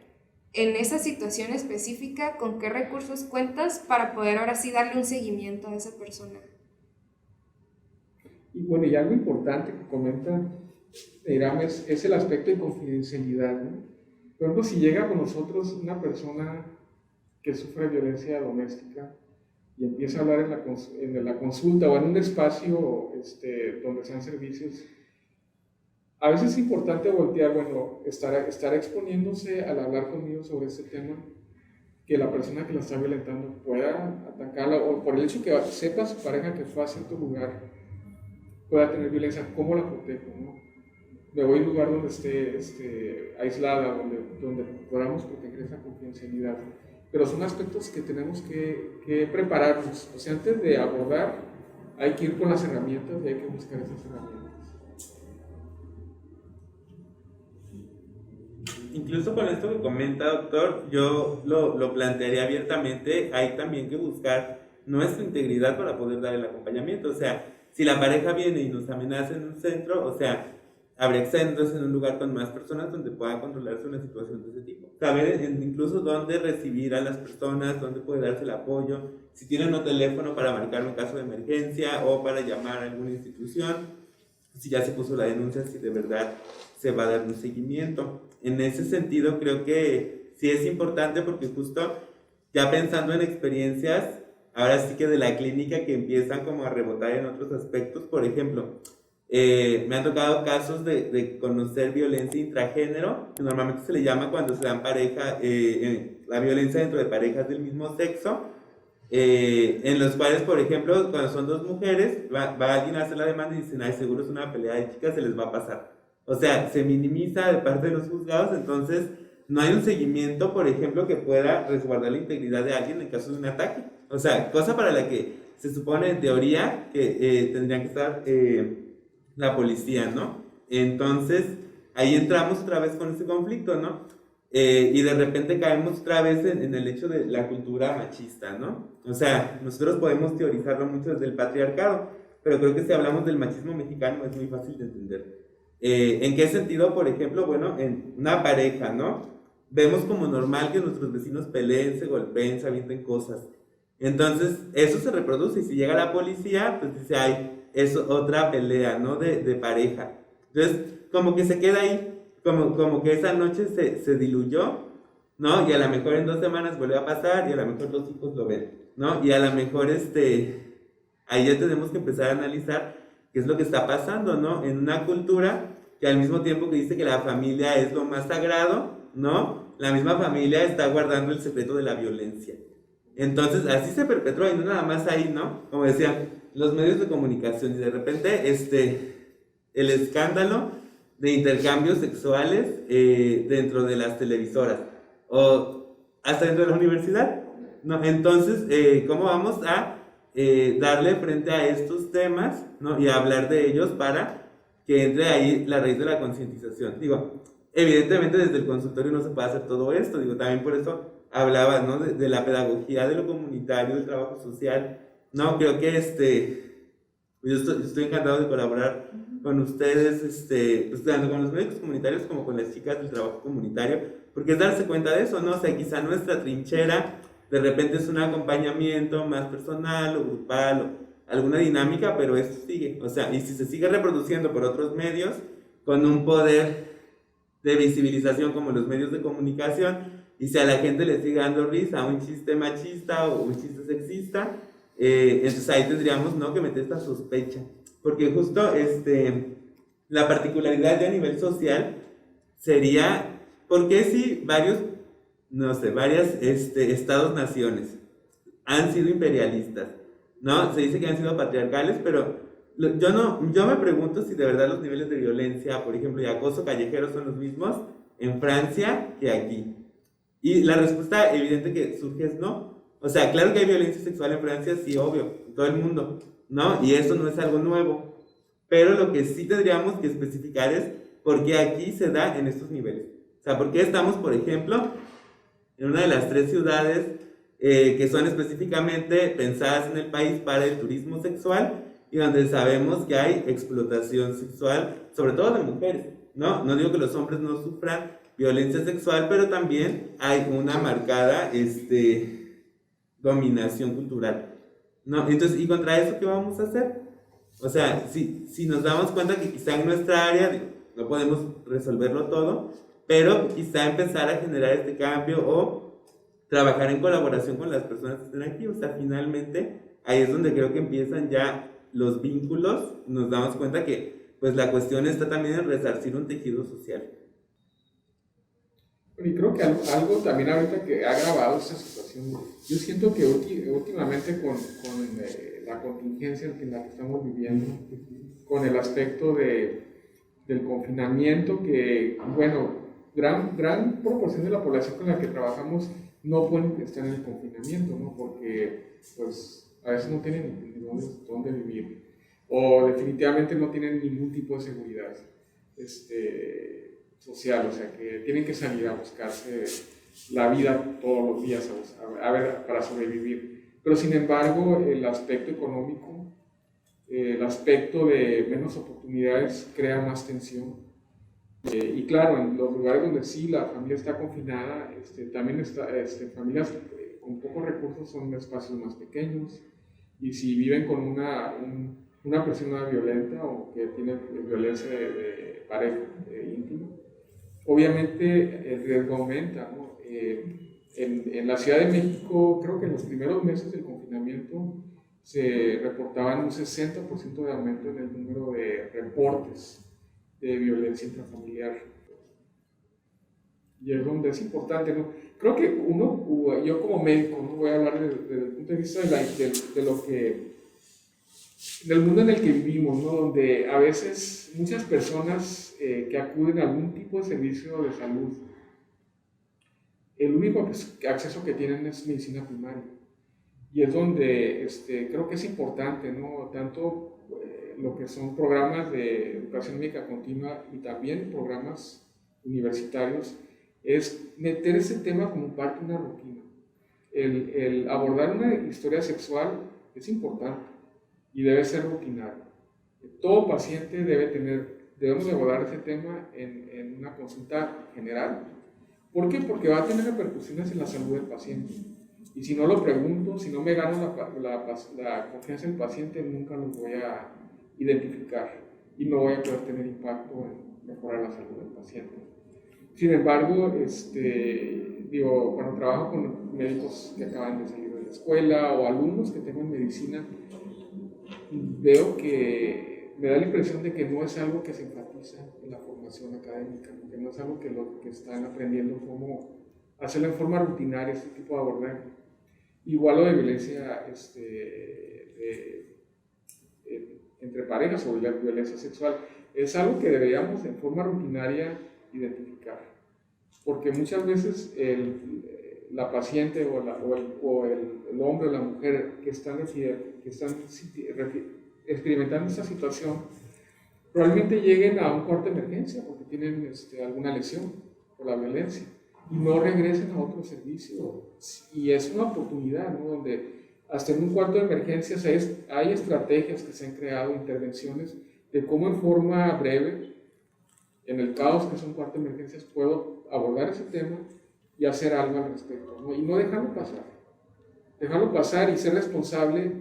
en esa situación específica con qué recursos cuentas para poder ahora sí darle un seguimiento a esa persona. Y bueno, y algo importante que comenta Iram es el aspecto de confidencialidad, ¿no? Por ejemplo, si llega con nosotros una persona que sufre violencia doméstica y empieza a hablar en la consulta o en un espacio donde sean servicios, a veces es importante voltear, estar exponiéndose al hablar conmigo sobre este tema, que la persona que la está violentando pueda atacarla, o por el hecho que sepa su pareja que fue a cierto lugar, pueda tener violencia, ¿cómo la protejo, no? Me voy a un lugar donde esté aislada, donde podamos proteger esa confidencialidad. Pero son aspectos que tenemos que prepararnos. O sea, antes de abordar, hay que ir con las herramientas y hay que buscar esas herramientas. Incluso con esto que comenta, doctor, yo lo plantearía abiertamente. Hay también que buscar nuestra integridad para poder dar el acompañamiento. O sea, si la pareja viene y nos amenaza en un centro, o sea, habría que estar entonces en un lugar con más personas donde pueda controlarse una situación de ese tipo. Saber incluso dónde recibir a las personas, dónde puede darse el apoyo, si tienen un teléfono para marcar un caso de emergencia o para llamar a alguna institución, si ya se puso la denuncia, si de verdad se va a dar un seguimiento. En ese sentido creo que sí es importante porque justo ya pensando en experiencias, ahora sí que de la clínica, que empiezan como a rebotar en otros aspectos. Por ejemplo, me han tocado casos de conocer violencia intragénero, que normalmente se le llama cuando se dan pareja, la violencia dentro de parejas del mismo sexo, en los cuales, por ejemplo, cuando son dos mujeres, va alguien a hacer la demanda y dicen, ay, seguro es una pelea de chicas, se les va a pasar. O sea, se minimiza de parte de los juzgados, entonces no hay un seguimiento, por ejemplo, que pueda resguardar la integridad de alguien en caso de un ataque. O sea, cosa para la que se supone en teoría que tendrían que estar la policía, ¿no? Entonces, ahí entramos otra vez con ese conflicto, ¿no? Y de repente caemos otra vez en el hecho de la cultura machista, ¿no? O sea, nosotros podemos teorizarlo mucho desde el patriarcado, pero creo que si hablamos del machismo mexicano es muy fácil de entender. ¿En qué sentido? Por ejemplo, bueno, en una pareja, ¿no? Vemos como normal que nuestros vecinos peleen, se golpeen, se avienten cosas. Entonces, eso se reproduce y si llega la policía, pues dice, ay, es otra pelea, ¿no? De pareja. Entonces, como que se queda ahí, como que esa noche se diluyó, ¿no? Y a lo mejor en 2 semanas vuelve a pasar y a lo mejor los hijos lo ven, ¿no? Y a lo mejor ahí ya tenemos que empezar a analizar qué es lo que está pasando, ¿no? En una cultura que al mismo tiempo que dice que la familia es lo más sagrado, ¿no? La misma familia está guardando el secreto de la violencia. Entonces, así se perpetró y no nada más ahí, ¿no? Como decía, los medios de comunicación y de repente, el escándalo de intercambios sexuales dentro de las televisoras o hasta dentro de la universidad, ¿no? Entonces, ¿cómo vamos a darle frente a estos temas, ¿no? Y a hablar de ellos para que entre ahí la raíz de la concientización? Digo, evidentemente desde el consultorio no se puede hacer todo esto, digo, también por eso hablaba, ¿no? de la pedagogía, de lo comunitario, del trabajo social, ¿no? Creo que yo estoy encantado de colaborar con ustedes, pues, tanto con los médicos comunitarios como con las chicas del trabajo comunitario, porque es darse cuenta de eso, ¿no? O sea, quizá nuestra trinchera de repente es un acompañamiento más personal o grupal o alguna dinámica, pero esto sigue, o sea, y si se sigue reproduciendo por otros medios, con un poder de visibilización como los medios de comunicación, y si a la gente le sigue dando risa un chiste machista o un chiste sexista, entonces ahí tendríamos, ¿no?, que meter esta sospecha, porque justo la particularidad de a nivel social sería, ¿por qué si varias estados-naciones han sido imperialistas, ¿no? Se dice que han sido patriarcales, pero yo me pregunto si de verdad los niveles de violencia, por ejemplo, y acoso callejero son los mismos en Francia que aquí. Y la respuesta evidente que surge es no. O sea, claro que hay violencia sexual en Francia, sí, obvio, en todo el mundo, ¿no? Y eso no es algo nuevo. Pero lo que sí tendríamos que especificar es por qué aquí se da en estos niveles. O sea, por qué estamos, por ejemplo, en una de las 3 ciudades que son específicamente pensadas en el país para el turismo sexual y donde sabemos que hay explotación sexual, sobre todo de mujeres, ¿no? No digo que los hombres no sufran violencia sexual, pero también hay una marcada dominación cultural, ¿no? Entonces, ¿y contra eso qué vamos a hacer? O sea, si nos damos cuenta que quizá en nuestra área no podemos resolverlo todo, pero quizá empezar a generar este cambio o trabajar en colaboración con las personas que estén aquí. O sea, finalmente ahí es donde creo que empiezan ya los vínculos. Nos damos cuenta que pues la cuestión está también en resarcir un tejido social. Y creo que algo también ahorita que ha agravado esta situación, yo siento que últimamente con la contingencia en la que estamos viviendo, con el aspecto del confinamiento, que bueno, gran proporción de la población con la que trabajamos no pueden estar en el confinamiento, ¿no? Porque pues a veces no tienen dónde vivir, o definitivamente no tienen ningún tipo de seguridad social, o sea que tienen que salir a buscarse la vida todos los días para sobrevivir. Pero sin embargo, el aspecto económico, el aspecto de menos oportunidades crea más tensión. Y claro, en los lugares donde sí la familia está confinada, también familias con pocos recursos son espacios más pequeños, y si viven con una persona violenta o que tiene violencia de pareja íntima, obviamente el riesgo aumenta, ¿no? En la Ciudad de México, creo que en los primeros meses del confinamiento se reportaban un 60% de aumento en el número de reportes de violencia intrafamiliar. Y es donde es importante, ¿no? Creo que yo como médico, ¿no? Voy a hablar desde el punto de vista de lo que, del mundo en el que vivimos, ¿no? Donde a veces muchas personas que acuden a algún tipo de servicio de salud, el único acceso que tienen es medicina primaria. Y es donde creo que es importante, ¿no? Tanto lo que son programas de educación médica continua y también programas universitarios, es meter ese tema como parte de una rutina. El abordar una historia sexual es importante y debe ser rutinario. Todo paciente debemos abordar ese tema en una consulta general. ¿Por qué? Porque va a tener repercusiones en la salud del paciente. Y si no lo pregunto, si no me gano la confianza del paciente, nunca lo voy a identificar y no voy a poder tener impacto en mejorar la salud del paciente. Sin embargo, cuando trabajo con médicos que acaban de salir de la escuela o alumnos que tengan medicina, veo que me da la impresión de que no es algo que se enfatiza en la formación académica, que no es algo que están aprendiendo cómo hacerlo en forma rutinaria, este tipo de abordaje. Igual lo de violencia entre parejas o violencia sexual, es algo que deberíamos en forma rutinaria identificar, porque muchas veces la paciente o el hombre o la mujer que están experimentando esta situación probablemente lleguen a un cuarto de emergencia porque tienen alguna lesión por la violencia y no regresen a otro servicio, y es una oportunidad, ¿no? Donde hasta en un cuarto de emergencias hay estrategias que se han creado, intervenciones de cómo en forma breve, en el caos que es un cuarto de emergencias, puedo abordar ese tema y hacer algo al respecto, ¿no? Y no dejarlo pasar y ser responsable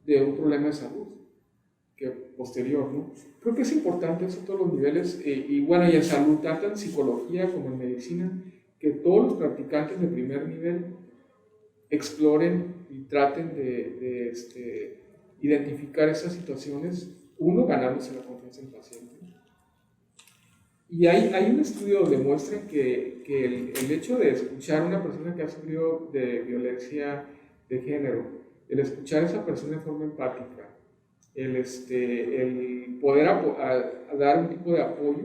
de un problema de salud posterior, ¿no? Creo que es importante eso a todos los niveles, y en salud, tanto en psicología como en medicina, que todos los practicantes de primer nivel exploren y traten de identificar esas situaciones, ganándose la confianza del paciente. Y hay un estudio donde muestra que el hecho de escuchar a una persona que ha sufrido de violencia de género, el escuchar a esa persona en forma empática, el poder dar un tipo de apoyo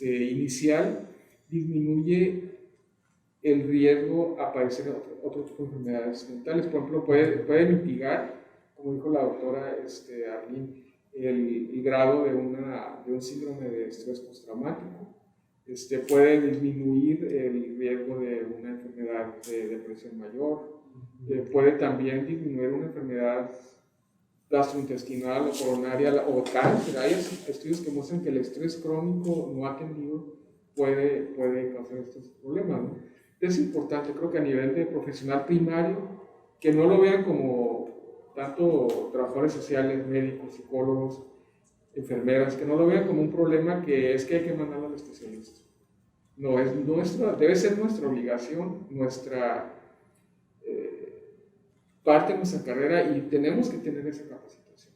inicial, disminuye el riesgo a padecer otro tipo de enfermedades mentales. Por ejemplo, puede mitigar, como dijo la doctora Arlene, el grado de un síndrome de estrés postraumático. Puede disminuir el riesgo de una enfermedad de depresión mayor. Puede también disminuir una enfermedad gastrointestinal o coronaria o cáncer. Hay estudios que muestran que el estrés crónico no atendido puede causar estos problemas, ¿no? Es importante, creo que a nivel de profesional primario, que no lo vean como tanto trabajadores sociales, médicos, psicólogos, enfermeras, que no lo vean como un problema que hay que mandarlo al especialista. No, debe ser nuestra obligación, nuestra parte de nuestra carrera, y tenemos que tener esa capacitación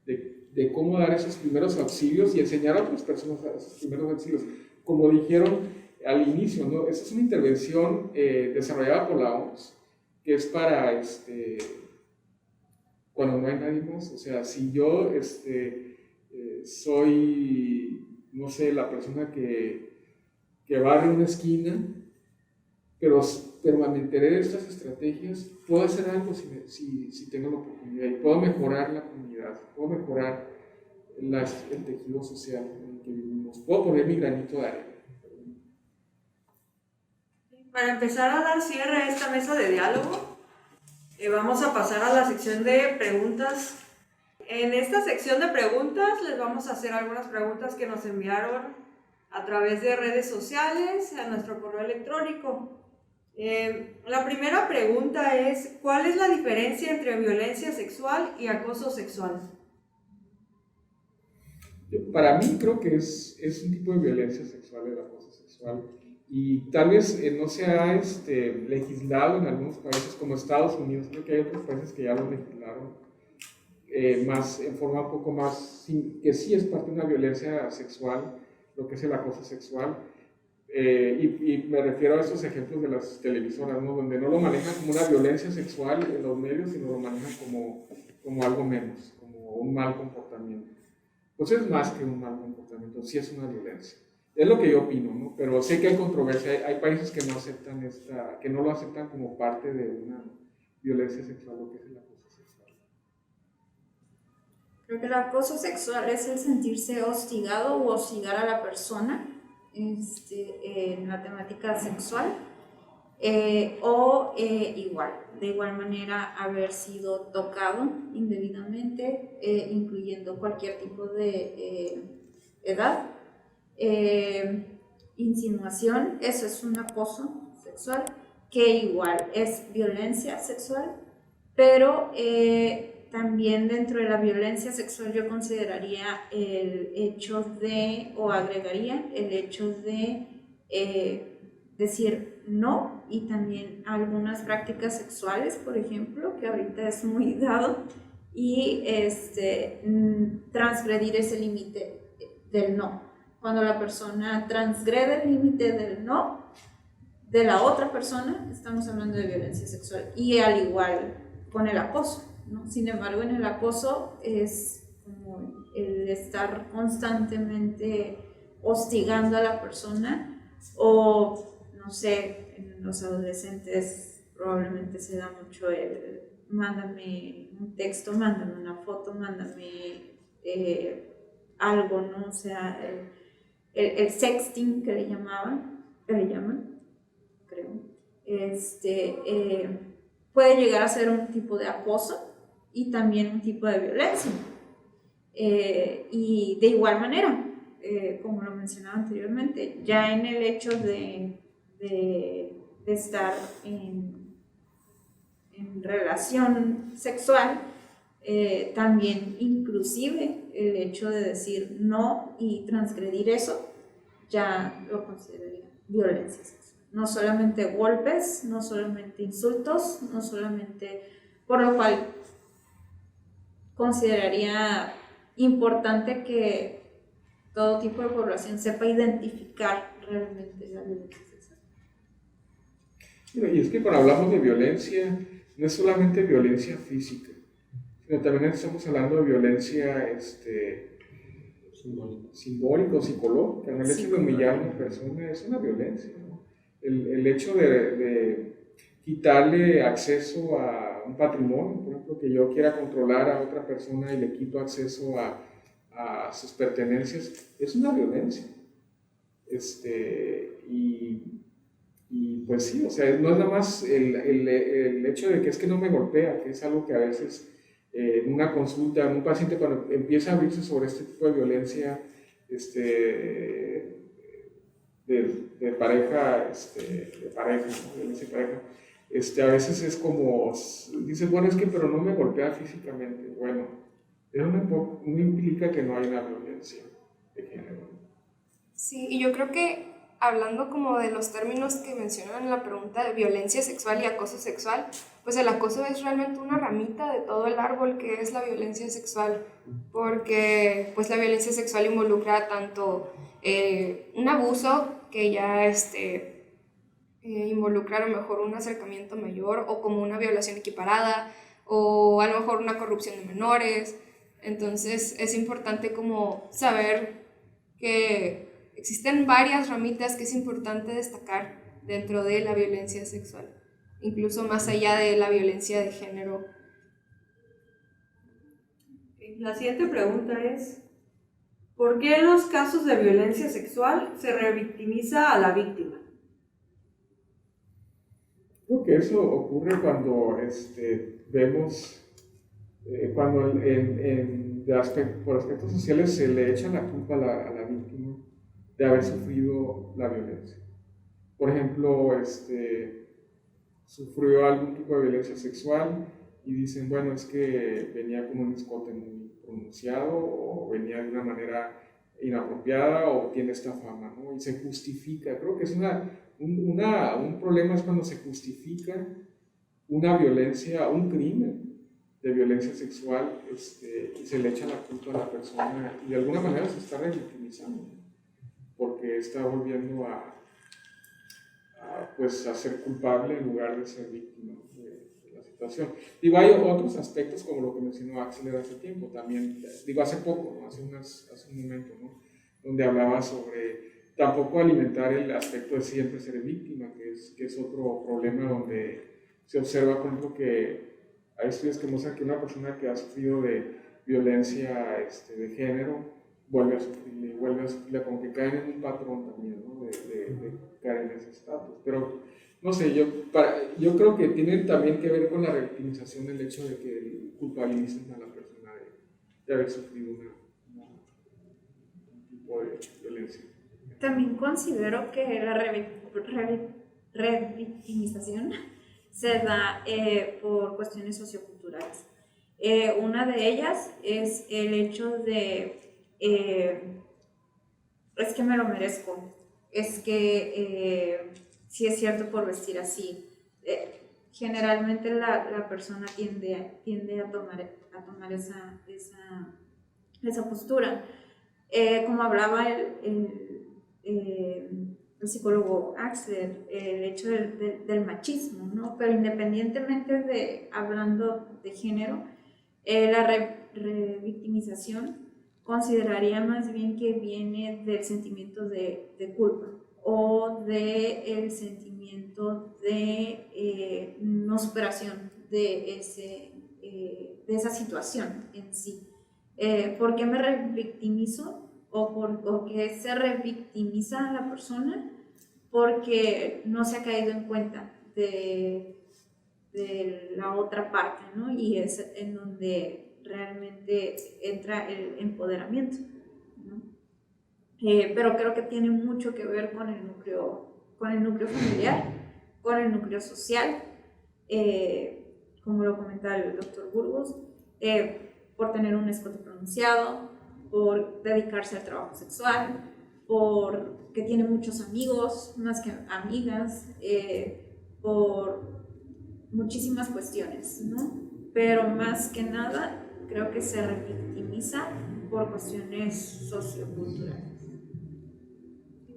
de cómo dar esos primeros auxilios y enseñar a otras personas a esos primeros auxilios. Como dijeron al inicio, ¿no? Esta es una intervención desarrollada por la OMS, que es para cuando no hay nadie más. O sea, si yo soy, no sé, la persona que barre una esquina, pero me enteré de estas estrategias, puedo hacer algo si tengo la oportunidad, y puedo mejorar la comunidad, puedo mejorar el tejido social en el que vivimos, puedo poner mi granito de arena. Para empezar a dar cierre a esta mesa de diálogo, vamos a pasar a la sección de preguntas. En esta sección de preguntas les vamos a hacer algunas preguntas que nos enviaron a través de redes sociales, a nuestro correo electrónico. La primera pregunta es: ¿cuál es la diferencia entre violencia sexual y acoso sexual? Para mí creo que es un tipo de violencia sexual, el acoso sexual, y tal vez no se ha legislado en algunos países como Estados Unidos. Creo que hay otros países que ya lo legislaron más, en forma un poco más, que sí es parte de una violencia sexual, lo que es el acoso sexual. Y me refiero a esos ejemplos de las televisoras, ¿no? Donde no lo manejan como una violencia sexual en los medios, sino lo manejan como algo menos, como un mal comportamiento. Pues es más que un mal comportamiento, sí es una violencia. Es lo que yo opino, ¿no? Pero sé que hay controversia, hay países que no aceptan que no lo aceptan como parte de una violencia sexual, lo que es el acoso sexual. Creo que el acoso sexual es el sentirse hostigado o hostigar a la persona en la temática sexual, o de igual manera haber sido tocado indebidamente, incluyendo cualquier tipo de edad. Insinuación, eso es un acoso sexual, que igual es violencia sexual, pero también dentro de la violencia sexual yo consideraría el hecho de, o agregaría el hecho de decir no, y también algunas prácticas sexuales, por ejemplo, que ahorita es muy dado, y transgredir ese límite del no. Cuando la persona transgrede el límite del no de la otra persona, estamos hablando de violencia sexual, y al igual con el acoso, ¿no? Sin embargo, en el acoso es como el estar constantemente hostigando a la persona, o no sé, en los adolescentes probablemente se da mucho el mándame un texto, mándame una foto, mándame algo, ¿no? O sea, el sexting que le llaman, creo, puede llegar a ser un tipo de acoso y también un tipo de violencia. Y de igual manera, como lo mencionaba anteriormente, ya en el hecho de estar en relación sexual, también inclusive el hecho de decir no y transgredir eso, ya lo consideraría violencia sexual. No solamente golpes, no solamente insultos, no solamente, por lo cual consideraría importante que todo tipo de población sepa identificar realmente la violencia sexual. Y es que cuando hablamos de violencia, no es solamente violencia física, sino también estamos hablando de violencia simbólica, psicológica. El hecho de humillar a una persona es una violencia, ¿no? El hecho de quitarle acceso a un patrimonio, por ejemplo, que yo quiera controlar a otra persona y le quito acceso a sus pertenencias, es una violencia. Y pues sí, o sea, no es nada más el hecho de que es que no me golpea, que es algo que a veces en una consulta, un paciente cuando empieza a abrirse sobre este tipo de violencia de pareja, ¿no? Violencia de pareja, a veces es como, dice, bueno, es que pero no me golpea físicamente. Bueno, eso no implica que no hay una violencia de género. Sí, y yo creo que hablando como de los términos que mencionan en la pregunta de violencia sexual y acoso sexual, pues el acoso es realmente una ramita de todo el árbol que es la violencia sexual, porque pues la violencia sexual involucra tanto un abuso que ya involucra a lo mejor un acercamiento mayor, o como una violación equiparada, o a lo mejor una corrupción de menores. Entonces es importante como saber que existen varias ramitas que es importante destacar dentro de la violencia sexual, incluso más allá de la violencia de género. La siguiente pregunta es: ¿por qué en los casos de violencia sexual se revictimiza a la víctima? Creo que eso ocurre cuando vemos, cuando por aspectos sociales se le echa la culpa a la víctima de haber sufrido la violencia. Por ejemplo, sufrió algún tipo de violencia sexual y dicen, bueno, es que venía con un escote muy pronunciado, o venía de una manera inapropiada o tiene esta fama, ¿no? Y se justifica. Creo que es un problema es cuando se justifica una violencia, un crimen de violencia sexual, y se le echa la culpa a la persona y de alguna manera se está revictimizando porque está volviendo a ser culpable en lugar de ser víctima de la situación. Digo, hay otros aspectos como lo que mencionó Axler hace tiempo, también, digo, hace poco, ¿no? hace un momento, ¿no? Donde hablaba sobre tampoco alimentar el aspecto de siempre ser víctima, que es otro problema donde se observa, por ejemplo, que hay estudios que muestran que una persona que ha sufrido de violencia de género vuelve a sufrirla, como que caen en un patrón también, ¿no? de caer en ese estatus. Pero, no sé, yo creo que tiene también que ver con la revictimización el hecho de que culpabilicen a la persona de haber sufrido un tipo de violencia. También considero que la revictimización se da por cuestiones socioculturales. Una de ellas es el hecho de es que me lo merezco, es que sí es cierto por vestir así. Generalmente la persona tiende a tomar esa postura. Como hablaba el psicólogo Axler, el hecho del machismo, ¿no? Pero independientemente de hablando de género, la revictimización consideraría más bien que viene del sentimiento de culpa o del sentimiento de no superación de esa situación en sí. ¿Por qué me revictimizo? ¿O por qué se revictimiza a la persona? Porque no se ha caído en cuenta de la otra parte, ¿no? Y es en donde realmente entra el empoderamiento, ¿no? Pero creo que tiene mucho que ver con el núcleo familiar, con el núcleo social, como lo comentaba el doctor Burgos, por tener un escote pronunciado, por dedicarse al trabajo sexual, porque tiene muchos amigos, más que amigas, por muchísimas cuestiones, ¿no? Pero más que nada, creo que se revictimiza por cuestiones socioculturales.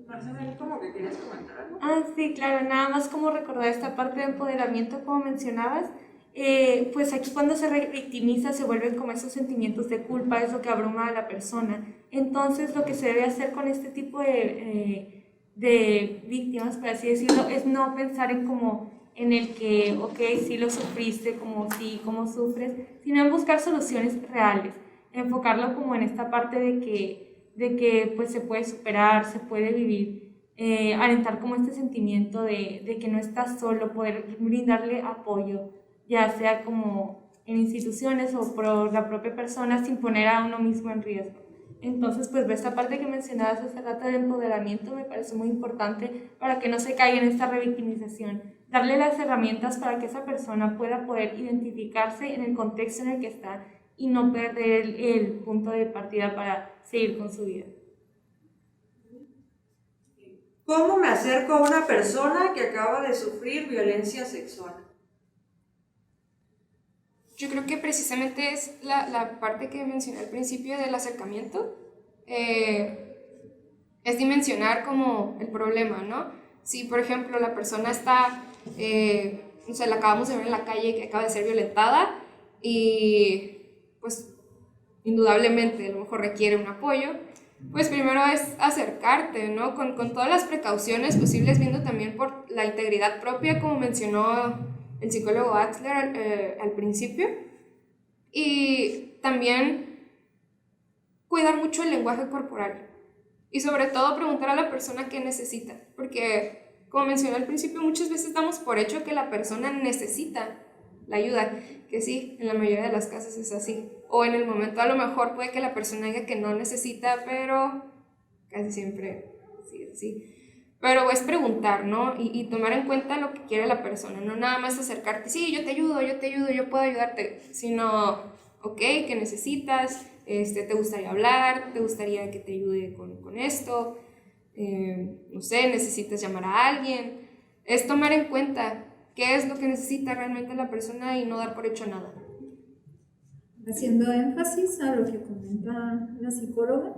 Marcela, ¿cómo que querías comentar algo? Sí, claro, nada más como recordar esta parte de empoderamiento, como mencionabas. Pues aquí cuando se revictimiza se vuelven como esos sentimientos de culpa, es lo que abruma a la persona. Entonces lo que se debe hacer con este tipo de víctimas, por así decirlo, es no pensar en el que, ok, sí lo sufriste, como sí, cómo sufres, sino en buscar soluciones reales, enfocarlo como en esta parte de que pues se puede superar, se puede vivir, alentar como este sentimiento de que no estás solo, poder brindarle apoyo, ya sea como en instituciones o por la propia persona sin poner a uno mismo en riesgo. Entonces, pues esta parte que mencionabas hace rato del empoderamiento me parece muy importante para que no se caiga en esta revictimización, darle las herramientas para que esa persona pueda poder identificarse en el contexto en el que está y no perder el punto de partida para seguir con su vida. ¿Cómo me acerco a una persona que acaba de sufrir violencia sexual? Yo creo que precisamente es la parte que mencioné al principio del acercamiento, es dimensionar como el problema, ¿no? Si, por ejemplo, la persona está, o sea, la acabamos de ver en la calle que acaba de ser violentada y, pues, indudablemente a lo mejor requiere un apoyo, pues primero es acercarte, ¿no? Con todas las precauciones posibles, viendo también por la integridad propia, como mencionó el psicólogo Axler al principio, y también cuidar mucho el lenguaje corporal y sobre todo preguntar a la persona qué necesita, porque como mencioné al principio, muchas veces damos por hecho que la persona necesita la ayuda, que sí, en la mayoría de las casos es así, o en el momento a lo mejor puede que la persona diga que no necesita, pero casi siempre sí es así. Pero es preguntar, ¿no? Y tomar en cuenta lo que quiere la persona, no nada más acercarte, sí, yo te ayudo, yo puedo ayudarte, sino, ok, ¿qué necesitas? ¿te gustaría hablar? ¿Te gustaría que te ayude con esto? No sé, necesitas llamar a alguien. Es tomar en cuenta qué es lo que necesita realmente la persona y no dar por hecho nada. Haciendo énfasis a lo que comenta la psicóloga,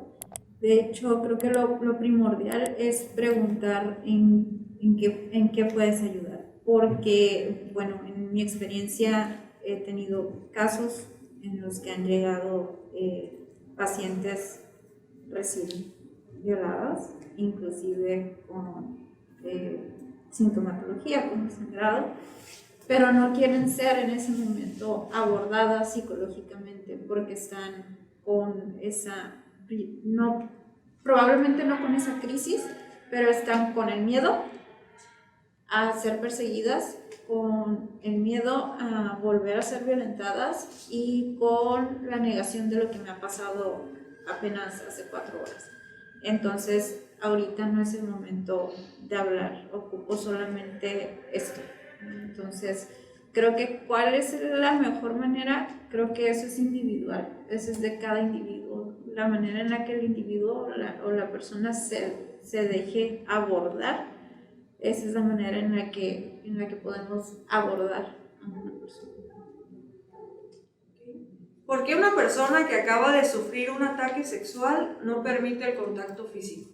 de hecho creo que lo primordial es preguntar en qué puedes ayudar, porque bueno, en mi experiencia he tenido casos en los que han llegado pacientes recién violadas, inclusive con sintomatología como sangrado, pero no quieren ser en ese momento abordadas psicológicamente porque están con esa, no, probablemente no con esa crisis, pero están con el miedo a ser perseguidas, con el miedo a volver a ser violentadas y con la negación de lo que me ha pasado apenas hace 4 horas. Entonces, ahorita no es el momento de hablar, ocupo solamente esto. Entonces, creo que ¿cuál es la mejor manera? Creo que eso es individual, eso es de cada individuo. La manera en la que el individuo o la persona se deje abordar, esa es la manera en la que podemos abordar a una persona. ¿Por qué una persona que acaba de sufrir un ataque sexual no permite el contacto físico?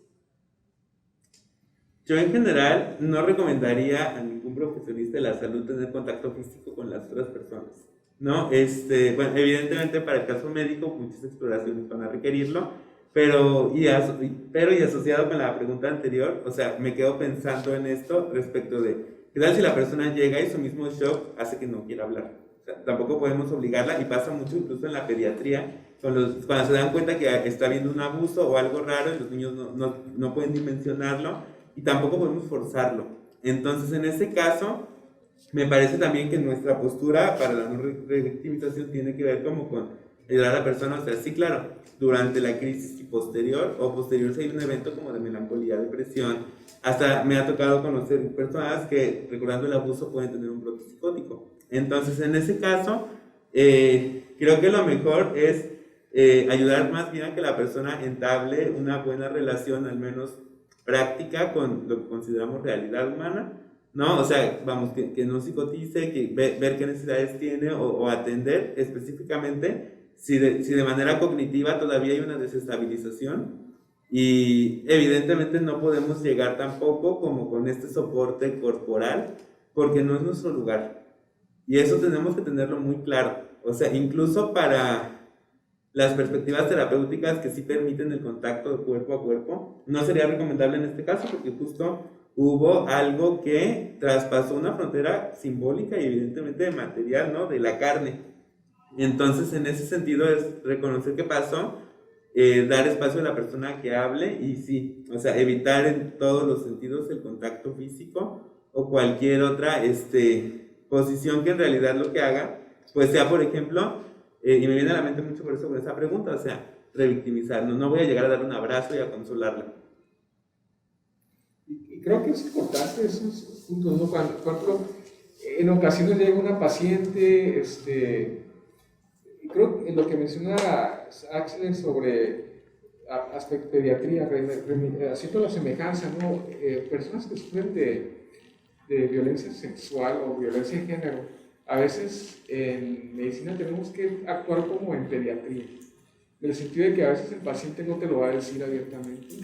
Yo en general no recomendaría a ningún profesionista de la salud tener contacto físico con las otras personas, ¿no? Bueno, evidentemente para el caso médico muchas exploraciones van a requerirlo, pero asociado con la pregunta anterior, o sea, me quedo pensando en esto respecto de, ¿qué tal si la persona llega y su mismo shock hace que no quiera hablar? O sea, tampoco podemos obligarla, y pasa mucho incluso en la pediatría, cuando se dan cuenta que está habiendo un abuso o algo raro y los niños no pueden dimensionarlo, y tampoco podemos forzarlo. Entonces, en ese caso, me parece también que nuestra postura para la no revictimización tiene que ver como con ayudar a la persona, o sea, sí, claro, durante la crisis y posterior si hay un evento como de melancolía, depresión, hasta me ha tocado conocer personas que recordando el abuso pueden tener un brote psicótico. Entonces, en ese caso, creo que lo mejor es ayudar más bien a que la persona entable una buena relación, al menos práctica, con lo que consideramos realidad humana, ¿no? O sea, vamos, que no psicotice, que ver qué necesidades tiene o atender específicamente si de manera cognitiva todavía hay una desestabilización, y evidentemente no podemos llegar tampoco como con este soporte corporal porque no es nuestro lugar, y eso tenemos que tenerlo muy claro. O sea, incluso para las perspectivas terapéuticas que sí permiten el contacto de cuerpo a cuerpo, no sería recomendable en este caso porque justo hubo algo que traspasó una frontera simbólica y evidentemente material, ¿no? De la carne. Entonces, en ese sentido es reconocer qué pasó, dar espacio a la persona que hable y sí, o sea, evitar en todos los sentidos el contacto físico o cualquier otra posición que en realidad lo que haga, pues sea, por ejemplo, y me viene a la mente mucho por eso con esa pregunta, o sea, revictimizar, no voy a llegar a dar un abrazo y a consolarla. Y creo que es importante esos puntos, ¿no? Cuando en ocasiones llega una paciente, creo que en lo que menciona Axel sobre aspecto pediatría, haciendo la semejanza, ¿no? Personas que sufren de violencia sexual o violencia de género, a veces en medicina tenemos que actuar como en pediatría, en el sentido de que a veces el paciente no te lo va a decir abiertamente,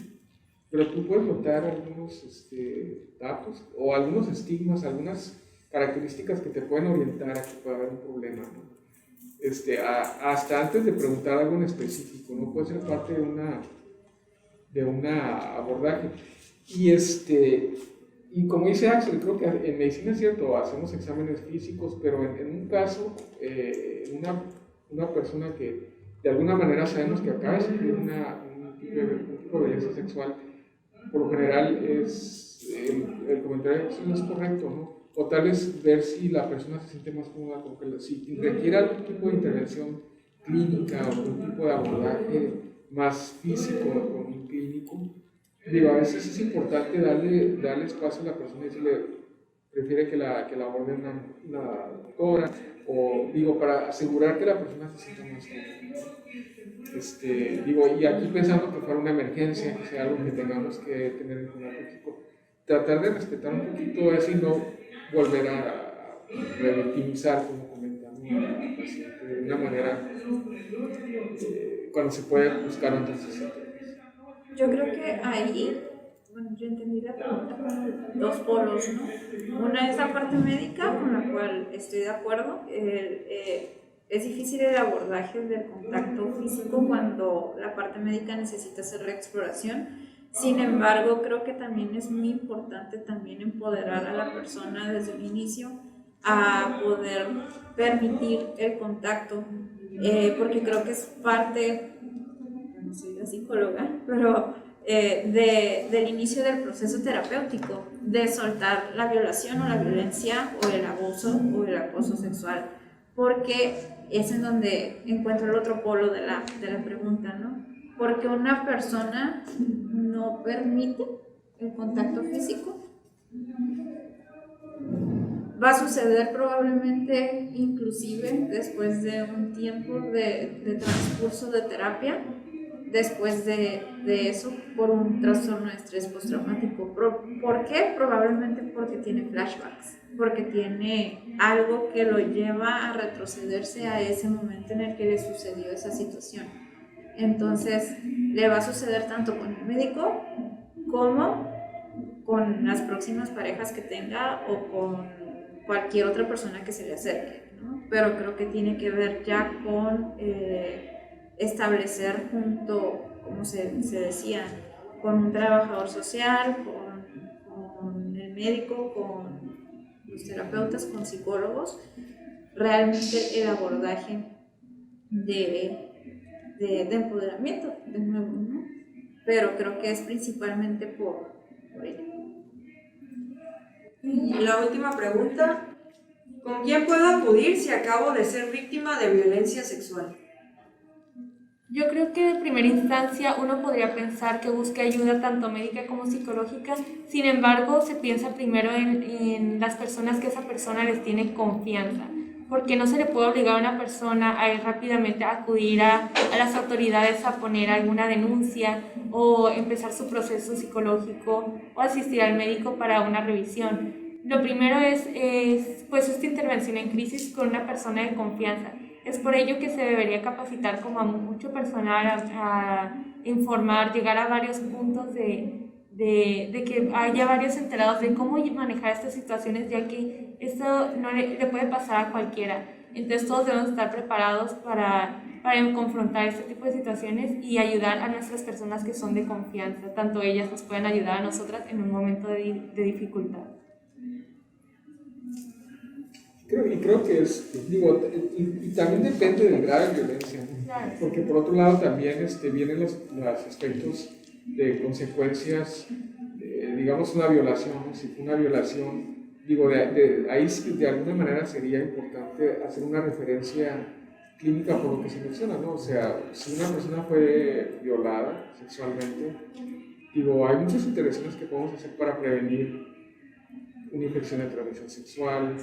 pero tú puedes notar algunos datos o algunos estigmas, algunas características que te pueden orientar a que pueda haber un problema, ¿no? Hasta antes de preguntar algo en específico, no puede ser parte de una abordaje. Y como dice Axel, creo que en medicina es cierto, hacemos exámenes físicos, pero en un caso, una persona que de alguna manera sabemos que acaba de sufrir un tipo de violencia sexual, por lo general el comentario no es correcto, ¿no? O tal vez ver si la persona se siente más cómoda con que si requiere algún tipo de intervención clínica o algún tipo de abordaje más físico con un clínico. Digo, a veces es importante darle espacio a la persona y decirle, prefiere que la aborde una doctora, o digo, para asegurar que la persona se sienta más cómoda. Digo, y aquí pensando que fuera una emergencia, que sea algo que tengamos que tener en cuenta, tratar de respetar un poquito eso y no volver a revictimizar, como comentamos, al paciente de una manera cuando se puede buscar otras estrategias. Yo creo que ahí, bueno, yo entendí la pregunta como dos polos, ¿no? Una es la parte médica, con la cual estoy de acuerdo. Es difícil el abordaje del contacto físico cuando la parte médica necesita hacer reexploración. Sin embargo, creo que también es muy importante también empoderar a la persona desde el inicio a poder permitir el contacto, porque creo que es parte, no soy la psicóloga, pero del inicio del proceso terapéutico, de soltar la violación o la violencia o el abuso o el acoso sexual, porque es en donde encuentro el otro polo de la pregunta, ¿no? Porque una persona no permite el contacto físico, va a suceder probablemente inclusive después de un tiempo de transcurso de terapia, después de eso, por un trastorno de estrés postraumático. ¿Por qué? Probablemente porque tiene flashbacks, porque tiene algo que lo lleva a retrocederse a ese momento en el que le sucedió esa situación. Entonces, le va a suceder tanto con el médico como con las próximas parejas que tenga o con cualquier otra persona que se le acerque, ¿no? Pero creo que tiene que ver ya con establecer junto, como se decía, con un trabajador social, con el médico, con los terapeutas, con psicólogos, realmente el abordaje de empoderamiento, de nuevo, ¿no? Pero creo que es principalmente por ello. Y la última pregunta, ¿con quién puedo acudir si acabo de ser víctima de violencia sexual? Yo creo que de primera instancia uno podría pensar que busque ayuda tanto médica como psicológica. Sin embargo, se piensa primero en las personas que esa persona les tiene confianza, porque no se le puede obligar a una persona a ir rápidamente a acudir a las autoridades a poner alguna denuncia o empezar su proceso psicológico o asistir al médico para una revisión. Lo primero es pues esta intervención en crisis con una persona de confianza. Es por ello que se debería capacitar como a mucho personal a informar, llegar a varios puntos de que haya varios enterados de cómo manejar estas situaciones, ya que esto no le puede pasar a cualquiera. Entonces todos debemos estar preparados para confrontar este tipo de situaciones y ayudar a nuestras personas que son de confianza. Tanto ellas nos pueden ayudar a nosotras en un momento de dificultad. Creo que y también depende del grado de violencia, ¿no? Claro. Porque por otro lado también vienen los aspectos de consecuencias, digamos una violación, ¿no? Si fue una violación, ahí sí, de alguna manera sería importante hacer una referencia clínica por lo que se menciona, ¿no? O sea, si una persona fue violada sexualmente, hay muchas intervenciones que podemos hacer para prevenir una infección de transmisión sexual,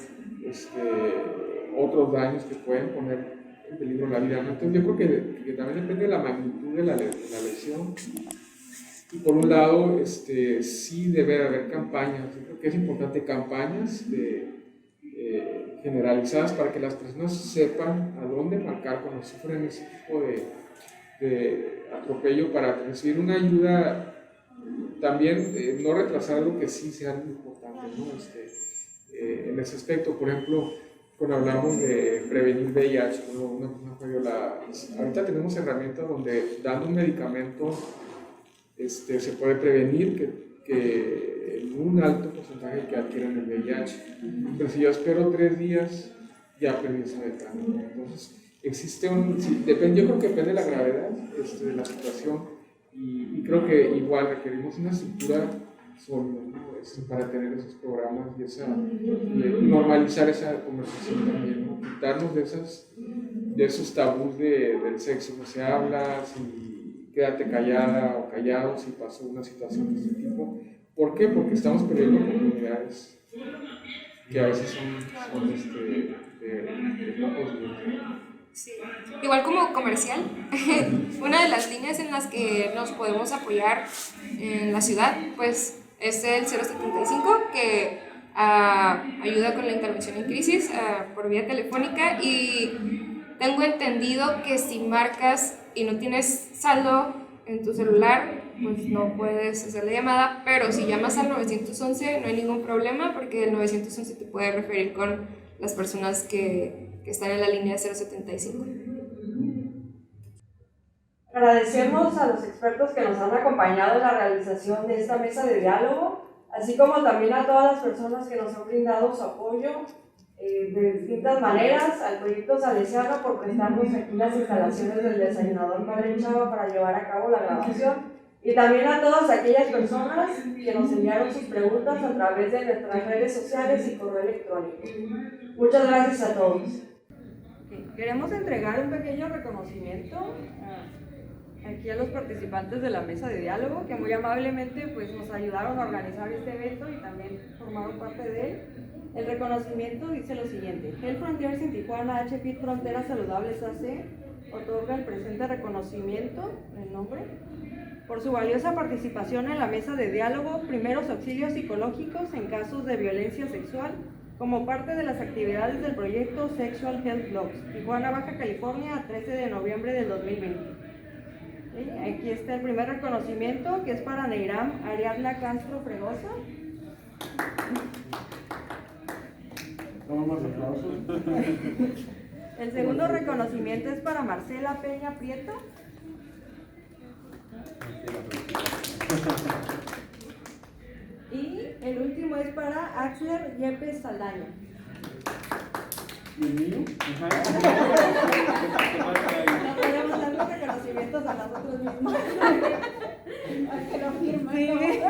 otros daños que pueden poner en peligro la vida, ¿no? Entonces yo creo que también depende de la magnitud de la lesión. Y por un lado, sí debe haber campañas. Yo creo que es importante campañas generalizadas para que las personas sepan a dónde marcar cuando sufren ese tipo de atropello para recibir una ayuda. También no retrasar algo que sí sea muy importante, ¿no? En ese aspecto, por ejemplo, cuando hablamos de prevenir VIH, cuando una persona fue violada, ahorita tenemos herramientas donde dando un medicamento se puede prevenir que en un alto porcentaje que adquieran el VIH. Pero si yo espero 3 días, ya perdí esa ventaja. Entonces, existe yo creo que depende de la gravedad de la situación. Y creo que igual requerimos una estructura sólida, ¿no? Para tener esos programas y normalizar esa conversación también, ¿no? Quitarnos de esos tabús del sexo, no se habla, si quédate callada o callado si pasó una situación de este tipo. ¿Por qué? Porque estamos perdiendo oportunidades que a veces son de pocos días. Sí. Igual como comercial, una de las líneas en las que nos podemos apoyar en la ciudad, pues es el 075, que ayuda con la intervención en crisis por vía telefónica, y tengo entendido que si marcas y no tienes saldo en tu celular, pues no puedes hacer la llamada, pero si llamas al 911 no hay ningún problema, porque el 911 te puede referir con las personas que están en la línea 075. Agradecemos a los expertos que nos han acompañado en la realización de esta mesa de diálogo, así como también a todas las personas que nos han brindado su apoyo de distintas maneras, al proyecto Salesiano por prestarnos aquí las instalaciones del desayunador Padre Chava para llevar a cabo la grabación, y también a todas aquellas personas que nos enviaron sus preguntas a través de nuestras redes sociales y correo electrónico. Muchas gracias a todos. Queremos entregar un pequeño reconocimiento aquí a los participantes de la mesa de diálogo, que muy amablemente pues, nos ayudaron a organizar este evento y también formaron parte de él. El reconocimiento dice lo siguiente: Health Frontiers en Tijuana, HFIT Fronteras Saludables AC otorga el presente reconocimiento, el nombre, por su valiosa participación en la mesa de diálogo Primeros Auxilios Psicológicos en casos de violencia sexual, como parte de las actividades del proyecto Sexual Health Blogs, Tijuana, Baja California, 13 de noviembre del 2020. ¿Sí? Aquí está el primer reconocimiento, que es para Neiram Ariadna Castro Fregosa. Vamos, aplausos. El segundo reconocimiento es para Marcela Peña Prieto. Y el último es para Axler Yepes Saldaña. ¿Y el mío? No podemos dar los reconocimientos a nosotros mismos. A que lo firmen. Sí.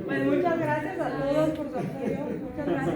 Pues muchas gracias a todos por su apoyo. Muchas gracias.